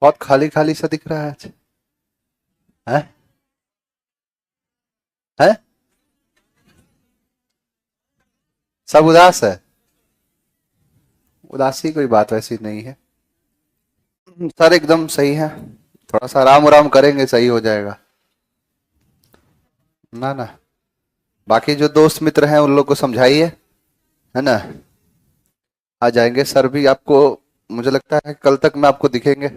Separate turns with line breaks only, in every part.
बहुत खाली खाली सा दिख रहा है आज। है? है? सब उदास है? उदासी कोई बात वैसी नहीं है। सर एकदम सही है। थोड़ा सा आराम आराम करेंगे सही हो जाएगा। ना ना, बाकी जो दोस्त मित्र हैं उन लोग को समझाइए, है ना। आ जाएंगे सर भी आपको। मुझे लगता है कल तक में आपको दिखेंगे।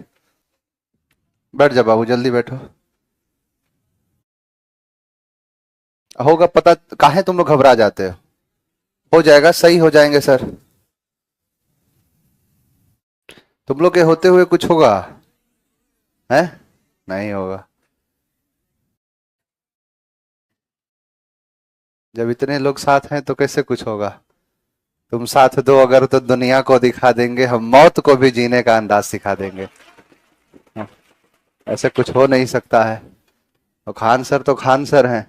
बैठ जा बाबू, जल्दी बैठो। होगा पता। काहे तुम लोग घबरा जाते हो जाएगा, सही हो जाएंगे सर। तुम लोग के होते हुए कुछ होगा? है? नहीं होगा। जब इतने लोग साथ हैं तो कैसे कुछ होगा। तुम साथ दो अगर तो दुनिया को दिखा देंगे, हम मौत को भी जीने का अंदाज सिखा देंगे। हाँ, ऐसे कुछ हो नहीं सकता है। तो खान सर तो खान सर हैं।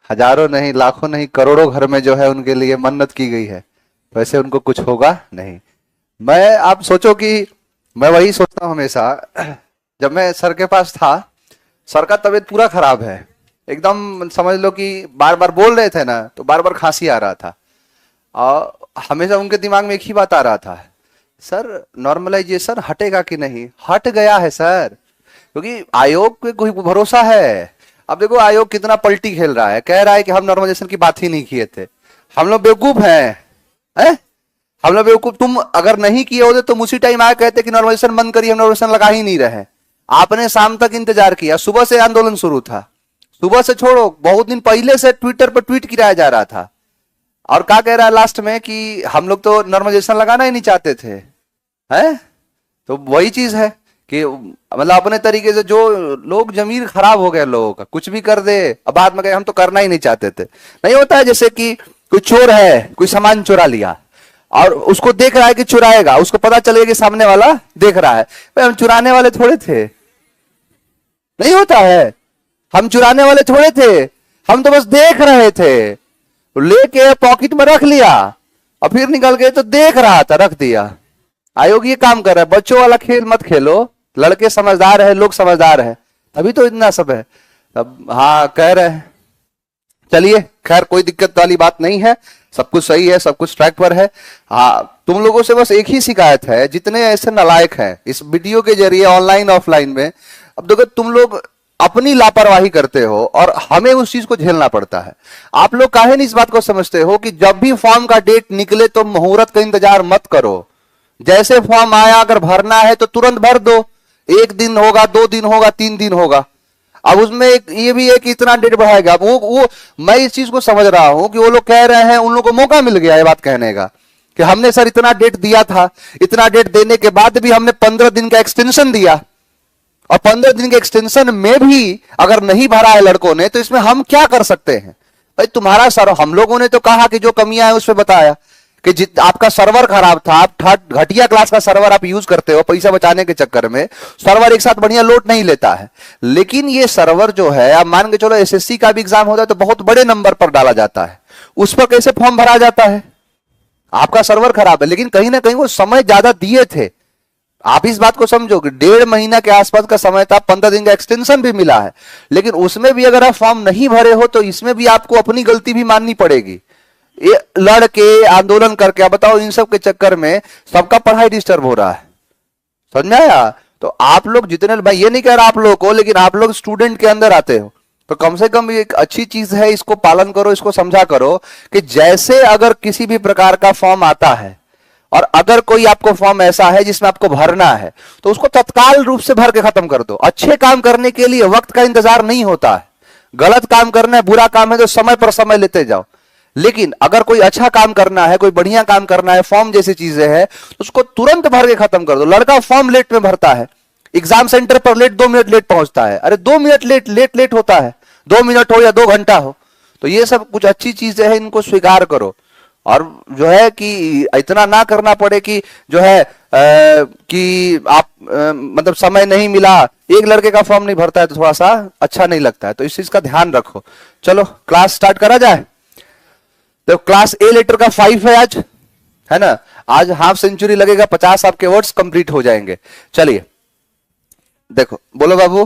हजारों नहीं, लाखों नहीं, करोड़ों घर में जो है उनके लिए मन्नत की गई है। तो ऐसे उनको कुछ होगा नहीं। मैं, आप सोचो कि मैं वही सोचता हूं हमेशा। जब मैं सर के पास था, सर का तबीयत पूरा खराब है एकदम, समझ लो कि बार बार बोल रहे थे ना तो बार बार खांसी आ रहा था। और हमेशा उनके दिमाग में एक ही बात आ रहा था, सर नॉर्मलाइजेशन हटेगा कि नहीं। हट गया है सर, क्योंकि आयोग पे कोई भरोसा है। अब देखो आयोग कितना पलटी खेल रहा है, कह रहा है कि हम नॉर्मलाइजेशन की बात ही नहीं किए थे। हम लोग बेवकूफ हैं? हम लोग बेवकूफ। तुम अगर नहीं किए होते तो उसी टाइम आए कहते कि नॉर्मलाइजेशन बंद करिए, हम नॉर्मलाइजेशन लगा ही नहीं रहे। आपने शाम तक इंतजार किया, सुबह से आंदोलन शुरू था। सुबह से छोड़ो, बहुत दिन पहले से ट्विटर पर ट्वीट किया जा रहा था। और क्या कह रहा है लास्ट में कि हम लोग तो नॉर्मलाइजेशन लगाना ही नहीं चाहते थे। हैं? तो वही चीज है कि मतलब अपने तरीके से जो लोग, जमीर खराब हो गया लोगों का, कुछ भी कर दे। अब बाद में कहे हम तो करना ही नहीं चाहते थे। नहीं होता है जैसे कि कोई चोर है, कोई सामान चुरा लिया और उसको देख रहा है कि चुराएगा, उसको पता चलेगा कि सामने वाला देख रहा है। भाई हम चुराने वाले थोड़े थे। नहीं होता है, हम चुराने वाले थोड़े थे, हम तो बस देख रहे थे। लेके पॉकेट में रख लिया और फिर निकल गए तो देख रहा था, रख दिया। आयोग ये काम कर रहा है। बच्चों वाला खेल मत खेलो। लड़के समझदार है, लोग समझदार है, तभी तो इतना सब है। तब हाँ कह रहे हैं। चलिए खैर, कोई दिक्कत वाली बात नहीं है, सब कुछ सही है, सब कुछ ट्रैक पर है। हाँ, तुम लोगों से बस एक ही शिकायत है, जितने ऐसे नालायक हैं इस वीडियो के जरिए ऑनलाइन ऑफलाइन में। अब देखो तुम लोग अपनी लापरवाही करते हो और हमें उस चीज को झेलना पड़ता है। आप लोग काहे नहीं इस बात को समझते हो कि जब भी फॉर्म का डेट निकले तो मुहूर्त का इंतजार मत करो। जैसे फॉर्म आया, अगर भरना है तो तुरंत भर दो। 1 दिन होगा, 2 दिन होगा, 3 दिन होगा। अब उसमें एक ये भी है कि इतना डेट बढ़ाएगा। वो मैं इस चीज को समझ रहा हूं कि वो लोग कह रहे हैं, उन लोगों को मौका मिल गया ये बात कहने का कि हमने सर इतना डेट दिया था, इतना डेट देने के बाद भी हमने 15 दिन का एक्सटेंशन दिया, और 15 दिन के एक्सटेंशन में भी अगर नहीं भरा है लड़कों ने तो इसमें हम क्या कर सकते हैं। भाई तुम्हारा सर, हम लोगों ने तो कहा कि जो कमियां है उस पर बताया कि आपका सर्वर खराब था, आप घटिया क्लास का सर्वर आप यूज करते हो पैसा बचाने के चक्कर में। सर्वर एक साथ बढ़िया लोड नहीं लेता है। लेकिन ये सर्वर जो है, आप मान के चलो एसएससी का भी एग्जाम होता है तो बहुत बड़े नंबर पर डाला जाता है, उस पर कैसे फॉर्म भरा जाता है। आपका सर्वर खराब है, लेकिन कहीं ना कहीं वो समय ज्यादा दिए थे। आप इस बात को समझो कि 1.5 महीना के आसपास का समय था, 15 दिन का एक्सटेंशन भी मिला है। लेकिन उसमें भी अगर आप फॉर्म नहीं भरे हो तो इसमें भी आपको अपनी गलती भी माननी पड़ेगी। ये लड़के आंदोलन करके, आप बताओ, इन सब के चक्कर में सबका पढ़ाई डिस्टर्ब हो रहा है। समझ में आया? तो आप लोग जितने, मैं ये नहीं कह रहा आप लोगों को, लेकिन आप लोग स्टूडेंट के अंदर आते हो तो कम से कम एक अच्छी चीज है, इसको पालन करो, इसको समझा करो कि जैसे अगर किसी भी प्रकार का फॉर्म आता है और अगर कोई आपको फॉर्म ऐसा है जिसमें आपको भरना है तो उसको तत्काल रूप से भर के खत्म कर दो। अच्छे काम करने के लिए वक्त का इंतजार नहीं होता है। गलत काम करना है, बुरा काम है तो समय पर समय लेते जाओ। लेकिन अगर कोई अच्छा काम करना है, कोई बढ़िया काम करना है, फॉर्म जैसी चीजें हैं तो उसको तुरंत भर के खत्म कर दो। लड़का फॉर्म लेट में भरता है, एग्जाम सेंटर पर लेट, 2 मिनट लेट पहुंचता है। अरे 2 मिनट लेट होता है, 2 मिनट हो या 2 घंटा हो। तो ये सब कुछ अच्छी चीजें हैं, इनको स्वीकार करो। और जो है कि इतना ना करना पड़े कि जो है कि आप मतलब समय नहीं मिला, एक लड़के का फॉर्म नहीं भरता है तो थोड़ा सा अच्छा नहीं लगता है। तो इस चीज का ध्यान रखो। चलो क्लास स्टार्ट करा जाए। तो क्लास ए लेटर का 5 है आज, है ना। आज हाफ सेंचुरी लगेगा, 50 आपके वर्ड्स कंप्लीट हो जाएंगे। चलिए देखो बोलो बाबू,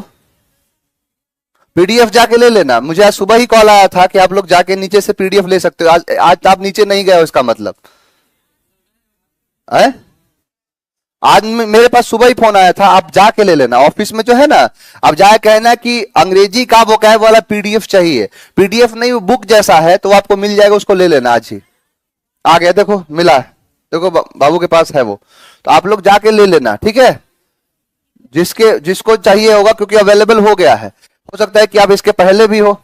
पीडीएफ जाके ले लेना। मुझे आज सुबह ही कॉल आया था कि आप लोग जाके नीचे से पीडीएफ ले सकते हो। आज आप नीचे नहीं गए हो, इसका मतलब है? आज मेरे पास सुबह ही फोन आया था, आप जाके ले लेना। ऑफिस में जो है ना, आप जाके कहना कि अंग्रेजी का वोकैब वाला पीडीएफ चाहिए। पीडीएफ नहीं, वो बुक जैसा है, तो आपको मिल जाएगा, उसको ले लेना। आज ही आ गया, देखो मिला है, देखो बाबू के पास है वो, तो आप लोग जाके ले लेना, ठीक है? जिसको चाहिए होगा, क्योंकि अवेलेबल हो गया है। हो सकता है कि आप इसके पहले भी हो।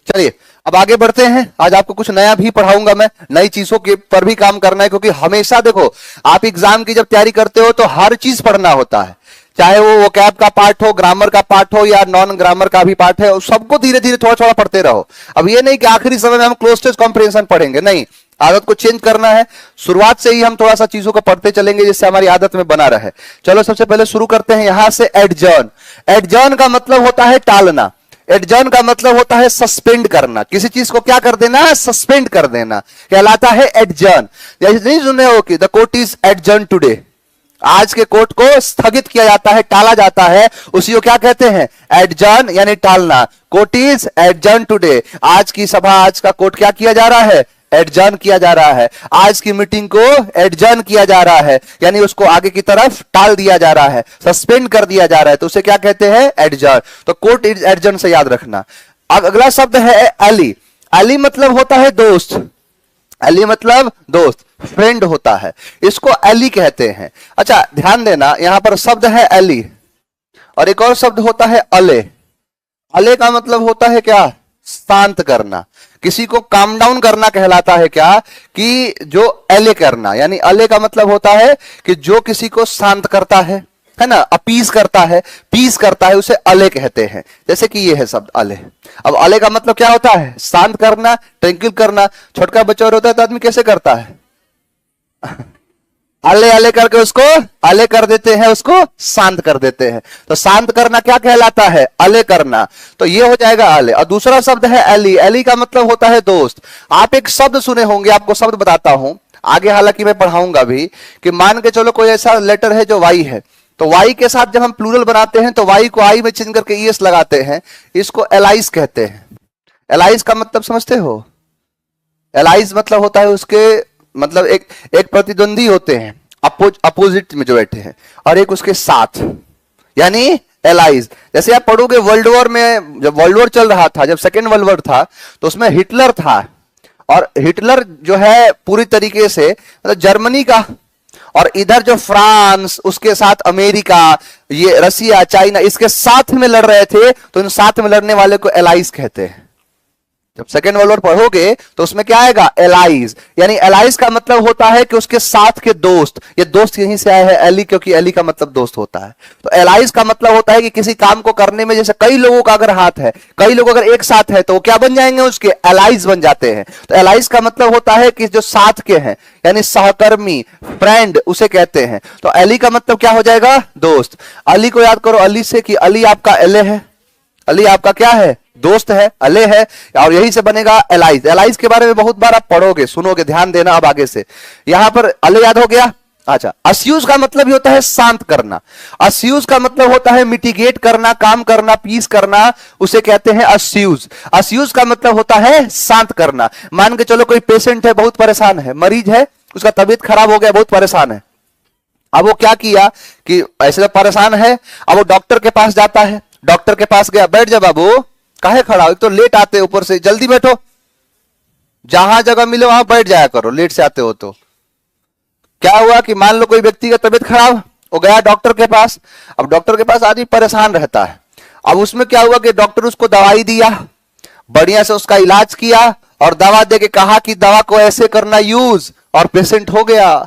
चलिए अब आगे बढ़ते हैं। आज आपको कुछ नया भी पढ़ाऊंगा मैं, नई चीजों के पर भी काम करना है, क्योंकि हमेशा देखो, आप एग्जाम की जब तैयारी करते हो तो हर चीज पढ़ना होता है, चाहे वो वोकैब का पार्ट हो, ग्रामर का पार्ट हो, या नॉन ग्रामर का भी पार्ट है, सबको धीरे धीरे थोड़ा थोड़ा पढ़ते रहो। अब ये नहीं कि आखिरी समय में हम क्लोज टेस्ट कॉम्प्रिहेंशन पढ़ेंगे, नहीं, आदत को चेंज करना है। शुरुआत से ही हम थोड़ा सा चीजों को पढ़ते चलेंगे, जिससे हमारी आदत में बना रहे। चलो सबसे पहले शुरू करते हैं यहां से। एडजर्न। एडजर्न का मतलब होता है टालना। एडजर्न का मतलब होता है सस्पेंड करना। किसी चीज को क्या कर देना? सस्पेंड कर देना, कहलाता है एडजर्न। जैसे नहीं सुने हो कि the court is adjourn today, आज के कोर्ट को स्थगित किया जाता है, टाला जाता है, उसी को क्या कहते हैं? एडजर्न, यानी टालना। कोर्ट इज एडजर्न टुडे, आज की सभा, आज का कोर्ट क्या किया जा रहा है? एडजर्न किया जा रहा है। आज की मीटिंग को एडजर्न किया जा रहा है, यानी उसको आगे की तरफ टाल दिया जा रहा है, सस्पेंड कर दिया जा रहा है, तो उसे क्या कहते हैं? एडजर्न। तो कोर्ट इज एडजर्न से याद रखना। अब अगला शब्द है एली। एली मतलब होता है दोस्त। एली मतलब दोस्त, फ्रेंड होता है, इसको एली कहते हैं। अच्छा ध्यान देना, यहां पर शब्द है एली, और एक और शब्द होता है अले। अले का मतलब होता है क्या? शांत करना, किसी को काम डाउन करना कहलाता है क्या? कि जो एले करना, यानी अले का मतलब होता है कि जो किसी को शांत करता है ना, अपीस करता है, पीस करता है, उसे अले कहते हैं। जैसे कि ये है शब्द अले। अब अले का मतलब क्या होता है? शांत करना, ट्रैंक्विल करना। छोटका बच्चा होता है तो आदमी कैसे करता है? अले अले करके उसको अले कर देते हैं, उसको शांत कर देते हैं। तो शांत करना क्या कहलाता है? अले करना। तो ये हो जाएगा अले। और दूसरा शब्द है एली। एली का मतलब होता है दोस्त। आप एक शब्द सुने होंगे, आपको शब्द बताता हूं आगे, हालांकि मैं पढ़ाऊंगा भी, कि मान के चलो कोई ऐसा लेटर है जो वाई है, तो वाई के साथ जब हम प्लूरल बनाते हैं तो वाई को आई में चेंज करके ईएस लगाते हैं, इसको एलाइज कहते हैं। एलाइज का मतलब समझते हो? एलाइज मतलब होता है उसके मतलब एक प्रतिद्वंदी होते हैं, अपोजिट में जो बैठे हैं, और एक उसके साथ, यानी एलाइज। जैसे आप पढ़ोगे वर्ल्ड वॉर में, जब वर्ल्ड वॉर चल रहा था, जब सेकेंड वर्ल्ड वॉर था, तो उसमें हिटलर था, और हिटलर जो है पूरी तरीके से मतलब जर्मनी का, और इधर जो फ्रांस, उसके साथ अमेरिका, ये रसिया, चाइना, इसके साथ में लड़ रहे थे, तो इन साथ में लड़ने वाले को एलाइज कहते हैं। जब सेकेंड वर्ल्ड वॉर पढ़ोगे तो उसमें क्या आएगा? एलाइज। यानी एलाइज का मतलब होता है कि उसके साथ के दोस्त। ये दोस्त यहीं से आया है एली, क्योंकि एली का मतलब दोस्त होता है। तो एलाइज का मतलब होता है कि किसी काम को करने में, जैसे कई लोगों का अगर हाथ है, कई लोग अगर एक साथ है, तो वो क्या बन जाएंगे? उसके एलाइज बन जाते हैं। तो एलाइज का मतलब होता है कि जो साथ के हैं, यानी सहकर्मी, फ्रेंड, उसे कहते हैं। तो एली का मतलब क्या हो जाएगा? दोस्त। अली को याद करो अली से, कि अली आपका एले है, अली आपका क्या है? दोस्त है, अले है, और यही से बनेगा एलाइज। एलाइज के बारे में बहुत बार आप पढ़ोगे, सुनोगे, ध्यान देना। अब आगे से यहां पर अले याद हो गया। अच्छा, अस्यूज का मतलब ही होता है शांत करना। अस्यूज का मतलब होता है मिटिगेट करना, काम करना, पीस करना, उसे कहते हैं अस्यूज। अस्यूज का मतलब होता है शांत करना। मान के चलो कोई पेशेंट है, बहुत परेशान है, मरीज है, उसका तबीयत खराब हो गया, बहुत परेशान है। अब वो क्या किया कि ऐसे परेशान है, अब वो डॉक्टर के पास जाता है। डॉक्टर के पास गया, बैठ जा बाबू, काहे खड़ा हो? तो लेट आते ऊपर से, जल्दी बैठो, जहां जगह मिले वहां बैठ जाया करो, लेट से आते हो तो। क्या हुआ कि मान लो कोई व्यक्ति का तबीयत खराब, वो गया डॉक्टर के पास। अब डॉक्टर के पास आदमी परेशान रहता है। अब उसमें क्या हुआ कि डॉक्टर उसको दवाई दिया, बढ़िया से उसका इलाज किया, और दवा दे के कहा कि दवा को ऐसे करना यूज, और पेशेंट हो गया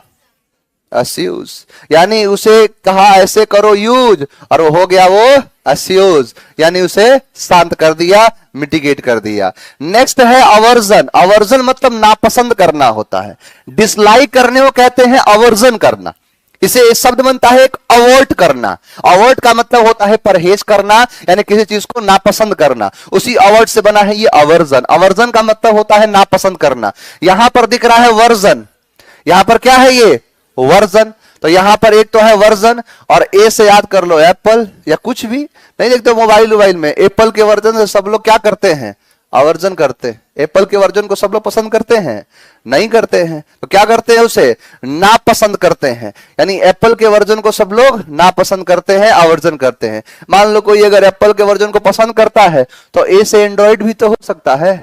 अस्यूज। यानी उसे कहा ऐसे करो यूज, और वो हो गया वो अस्यूज, यानी उसे शांत कर दिया, मिटिगेट कर दिया। नेक्स्ट है अवर्जन। अवर्जन मतलब नापसंद करना होता है। डिसलाइक करने को कहते हैं अवर्जन करना। इसे शब्द बनता है एक अवॉइड करना। अवॉइड का मतलब होता है परहेज करना, यानी किसी चीज को नापसंद करना। उसी अवॉइड से बना है ये अवर्जन। अवर्जन का मतलब होता है नापसंद करना। यहां पर दिख रहा है वर्जन, यहां पर क्या है ये? वर्जन। तो यहां पर एक तो है वर्जन, और ए से याद कर लो एप्पल या कुछ भी नहीं देखते मोबाइल में एप्पल के वर्जन से सब लोग क्या करते हैं, आवर्जन करते। एप्पल के वर्जन को सब लोग पसंद करते हैं, नहीं करते हैं। तो क्या करते हैं, उसे नापसंद करते हैं। यानी एप्पल के वर्जन को सब लोग नापसंद करते हैं, आवर्जन करते हैं। मान लो कोई अगर एप्पल के वर्जन को पसंद करता है तो ए से एंड्रॉइड भी तो हो सकता है।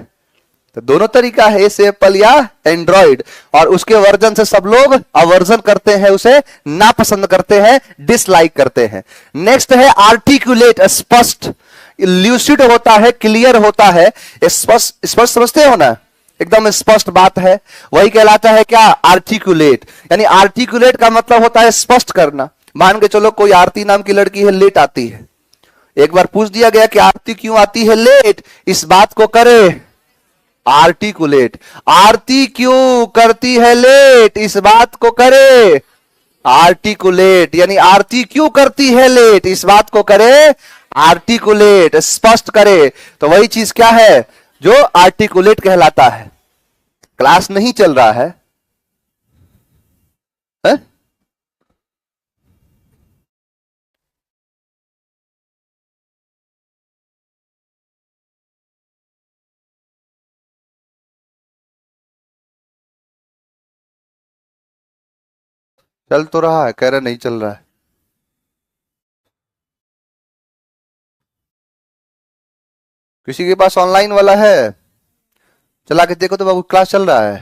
तो दोनों तरीका है, ए से एप्पल या एंड्रॉइड। और उसके वर्जन से सब लोग आवर्जन करते हैं, उसे नापसंद करते हैं, डिसलाइक करते हैं। नेक्स्ट है आर्टिकुलेट, स्पष्ट, ल्यूसिड होता है, क्लियर होता है, स्पष्ट। स्पष्ट समझते हो ना, एकदम स्पष्ट बात है, वही कहलाता है क्या, आर्टिकुलेट। यानी आर्टिकुलेट का मतलब होता है स्पष्ट करना। मान के चलो कोई आरती नाम की लड़की है, लेट आती है। एक बार पूछ दिया गया कि आरती क्यों आती है लेट, इस बात को करे आर्टिकुलेट। आरती क्यों करती है लेट, इस बात को करे आर्टिकुलेट। यानी आरती क्यों करती है लेट, इस बात को करे आर्टिकुलेट, स्पष्ट करे। तो वही चीज क्या है जो आर्टिकुलेट कहलाता है। क्लास नहीं चल रहा है, है? चल तो रहा है, कह रहे नहीं चल रहा है। किसी के पास ऑनलाइन वाला है, चला के देखो तो बाबू क्लास चल रहा है।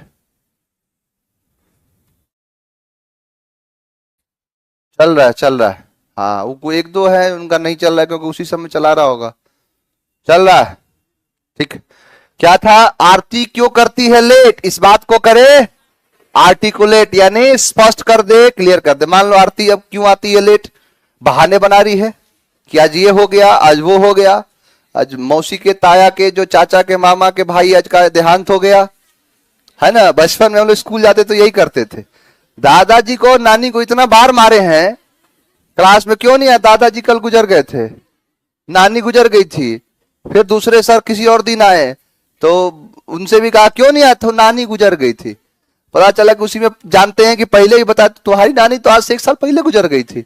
चल रहा है, चल रहा है। हाँ, वो एक दो है उनका नहीं चल रहा है क्योंकि उसी समय चला रहा होगा। चल रहा है, ठीक। क्या था, आरती क्यों करती है लेट, इस बात को करे आर्टिकुलेट, यानी स्पष्ट कर दे, क्लियर कर दे। मान लो आरती अब क्यों आती है लेट, बहाने बना रही है कि आज ये हो गया, आज वो हो गया, आज मौसी के, ताया के, जो चाचा के, मामा के भाई आज का देहांत हो गया, है ना। बचपन में हम लोग स्कूल जाते तो यही करते थे। दादाजी को नानी को इतना बार मारे हैं, क्लास में क्यों नहीं आया, दादाजी कल गुजर गए थे, नानी गुजर गई थी। फिर दूसरे सर किसी और दिन आए तो उनसे भी कहा क्यों नहीं आया, तो नानी गुजर गई थी। पता चला कि उसी में जानते हैं कि पहले ही बता, तुम्हारी नानी तो आज से 1 साल पहले गुजर गई थी।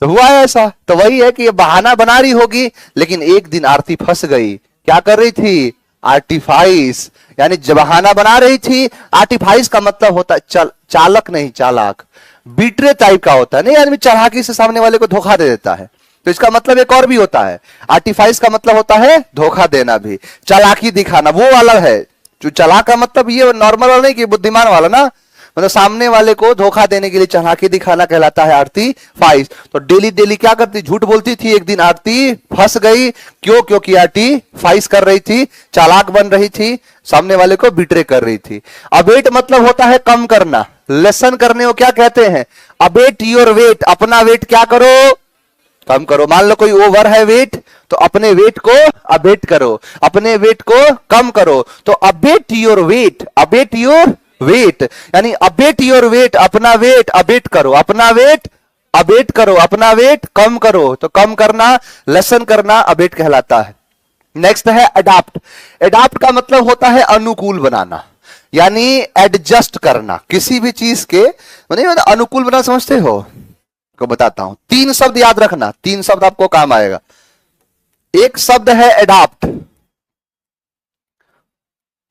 तो हुआ है ऐसा। तो वही है कि ये बहाना बना रही होगी, लेकिन एक दिन आरती फंस गई। क्या कर रही थी, आर्टिफाइस, यानी बहाना बना रही थी। आर्टिफाइस का मतलब होता है चालक नहीं, चालाक, बीटरे टाइप का होता है। नहीं, आदमी चालाकी से सामने वाले को धोखा दे देता है। तो इसका मतलब एक और भी होता है, आर्टिफाइस का मतलब होता है धोखा देना भी, चालाकी दिखाना, वो वाला है। जो चालाक का मतलब ये नॉर्मल वाला नहीं कि बुद्धिमान वाला ना, मतलब सामने वाले को धोखा देने के लिए चालाकी दिखाना कहलाता है आर्टिफाइस। तो डेली डेली क्या करती, झूठ बोलती थी। एक दिन आरती फंस गई, क्यों, क्योंकि आर्टिफाइस कर रही थी, चालाक बन रही थी, सामने वाले को बिट्रे कर रही थी। अबेट मतलब होता है कम करना, लेसन करने को क्या कहते हैं, अबेट योर वेट, अपना वेट क्या करो, कम करो। मान लो कोई ओवर है वेट, तो अपने वेट को अबेट करो, अपने वेट को कम करो। तो abate your weight, abate your weight, यानी अबेट योर वेट, अपना वेट अबेट करो, अपना वेट अबेट करो, अपना वेट कम करो। तो कम करना, लेसन करना अबेट कहलाता है। नेक्स्ट है अडॉप्ट। अडॉप्ट का मतलब होता है अनुकूल बनाना, यानी एडजस्ट करना किसी भी चीज के, मतलब अनुकूल बना, समझते हो, को बताता हूं। 3 शब्द याद रखना, 3 शब्द आपको काम आएगा। एक शब्द है अडॉप्ट,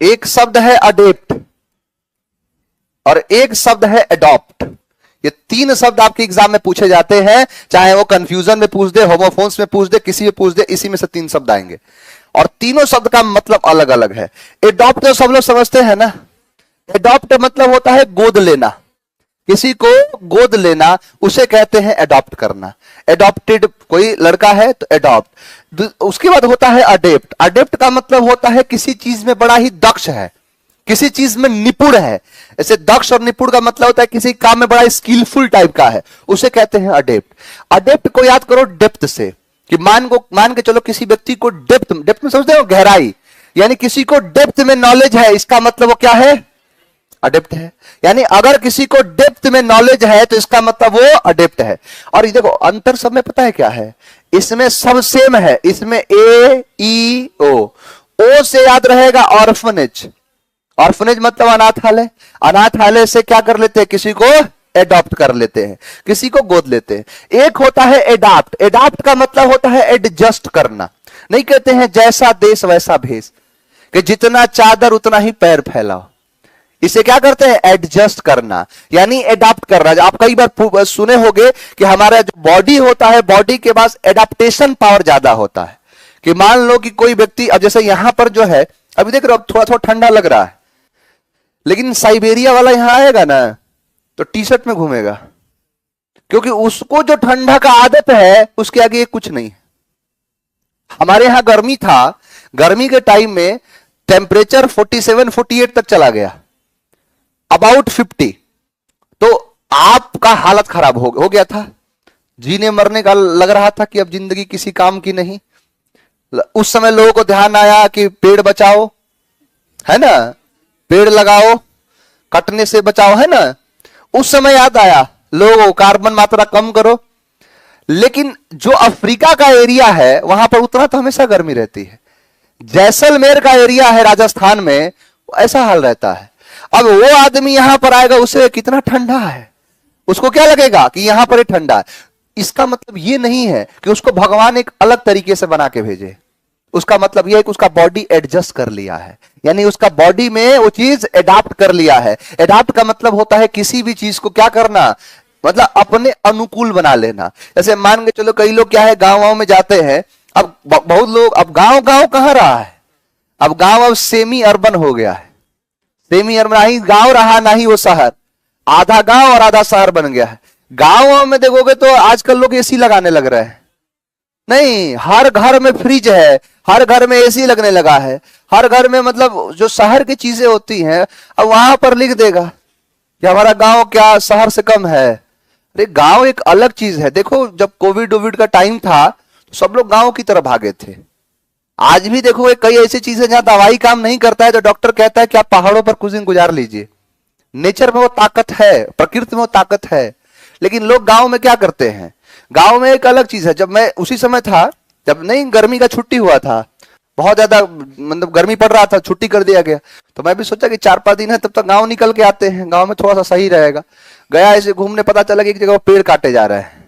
एक शब्द है अडेप्ट, और एक शब्द है अडॉप्ट। ये 3 शब्द आपके एग्जाम में पूछे जाते हैं, चाहे वो कंफ्यूजन में पूछ दे, होमोफोन्स में पूछ दे, किसी में पूछ दे, इसी में से 3 शब्द आएंगे। और तीनों शब्द का मतलब अलग अलग है। एडॉप्ट तो सब लोग समझते हैं ना, एडॉप्ट मतलब होता है गोद लेना, किसी को गोद लेना, उसे कहते हैं एडॉप्ट करना। एडॉप्टेड कोई लड़का है तो एडॉप्ट। उसके बाद होता है अडेप्ट। अडेप्ट का मतलब होता है किसी चीज में बड़ा ही दक्ष है, किसी चीज में निपुण है। ऐसे दक्ष और निपुण का मतलब होता है किसी काम में बड़ा स्किलफुल टाइप का है, उसे कहते हैं अडेप्ट। अडेप्ट को याद करो डेप्थ से, कि मान के चलो किसी व्यक्ति को डेप्थ में समझते हो, गहराई, यानी किसी को डेप्थ में नॉलेज है, इसका मतलब वो क्या है, अडेप्ट है। यानी अगर किसी को डेप्थ में नॉलेज है तो इसका मतलब वो अडेप्ट है। और ये देखो अंतर सब में पता है क्या है, इसमें सब सेम है, इसमें ए ई ओ से याद रहेगा ऑर्फनेज। ऑर्फनेज मतलब अनाथालय, अनाथालय से क्या कर लेते हैं, किसी को एडॉप्ट कर लेते हैं, किसी को गोद लेते हैं। एक होता है एडाप्ट। एडाप्ट का मतलब होता है एडजस्ट करना। नहीं कहते हैं जैसा देश वैसा भेष, कि जितना चादर उतना ही पैर फैलाओ। इसे क्या करते हैं? एडजस्ट करना, यानी एडाप्ट करना। आप कई बार सुने होंगे कि हमारा जो बॉडी होता है, बॉडी के पास एडाप्टेशन पावर ज्यादा होता है। कि मान लो कि कोई व्यक्ति, अब जैसे यहां पर जो है, अभी देख रहे हो थोड़ा थोड़ा ठंडा लग रहा है, लेकिन साइबेरिया वाला यहां आएगा ना तो टी शर्ट में घूमेगा, क्योंकि उसको जो ठंडा का आदत है उसके आगे कुछ नहीं। हमारे यहां गर्मी था, गर्मी के टाइम में टेम्परेचर 47-48 तक चला गया, अबाउट 50। तो आपका हालत खराब हो गया था, जीने मरने का लग रहा था कि अब जिंदगी किसी काम की नहीं। उस समय लोगों को ध्यान आया कि पेड़ बचाओ, है ना, पेड़ लगाओ, कटने से बचाओ, है ना। उस समय याद आया लोगों, कार्बन मात्रा कम करो। लेकिन जो अफ्रीका का एरिया है वहां पर उतना तो हमेशा गर्मी रहती है। जैसलमेर का एरिया है राजस्थान में, ऐसा हाल रहता है। अब वो आदमी यहां पर आएगा, उसे कितना ठंडा है, उसको क्या लगेगा कि यहां पर ही ठंडा है। इसका मतलब ये नहीं है कि उसको भगवान एक अलग तरीके से बना के भेजे। उसका मतलब यह है कि उसका बॉडी एडजस्ट कर लिया है, यानी उसका बॉडी में वो चीज एडाप्ट कर लिया है। एडाप्ट का मतलब होता है किसी भी चीज को क्या करना, मतलब अपने अनुकूल बना लेना। जैसे मान के चलो कई लोग क्या है, गांव में जाते हैं। अब बहुत लोग, अब गांव गांव कहां रहा है, अब गांव अब सेमी अर्बन हो गया है। सेमी अर्बन, ना ही गांव रहा ना ही वो शहर, आधा गांव और आधा शहर बन गया है। गांव में देखोगे तो आजकल लोग एसी लगाने लग रहे हैं। नहीं, हर घर में फ्रिज है, हर घर में एसी लगने लगा है, हर घर में, मतलब जो शहर की चीजें होती हैं, अब वहां पर लिख देगा कि हमारा गांव क्या शहर से कम है। अरे गांव एक अलग चीज है। देखो जब कोविड का टाइम था तो सब लोग गांव की तरफ भागे थे। आज भी देखो कई ऐसी चीजें जहां दवाई काम नहीं करता है तो डॉक्टर कहता है कि आप पहाड़ों पर कुछ दिन गुजार लीजिए। नेचर में वो ताकत है, प्रकृति में वो ताकत है। लेकिन लोग गांव में क्या करते हैं, गांव में एक अलग चीज है। जब मैं उसी समय था, जब नहीं गर्मी का छुट्टी हुआ था, बहुत ज्यादा मतलब गर्मी पड़ रहा था, छुट्टी कर दिया गया, तो मैं भी सोचा कि 4-5 दिन है तब तक गांव निकल के आते हैं, गांव में थोड़ा सा सही रहेगा। गया ऐसे घूमने, पता चला कि एक जगह पेड़ काटे जा रहे हैं।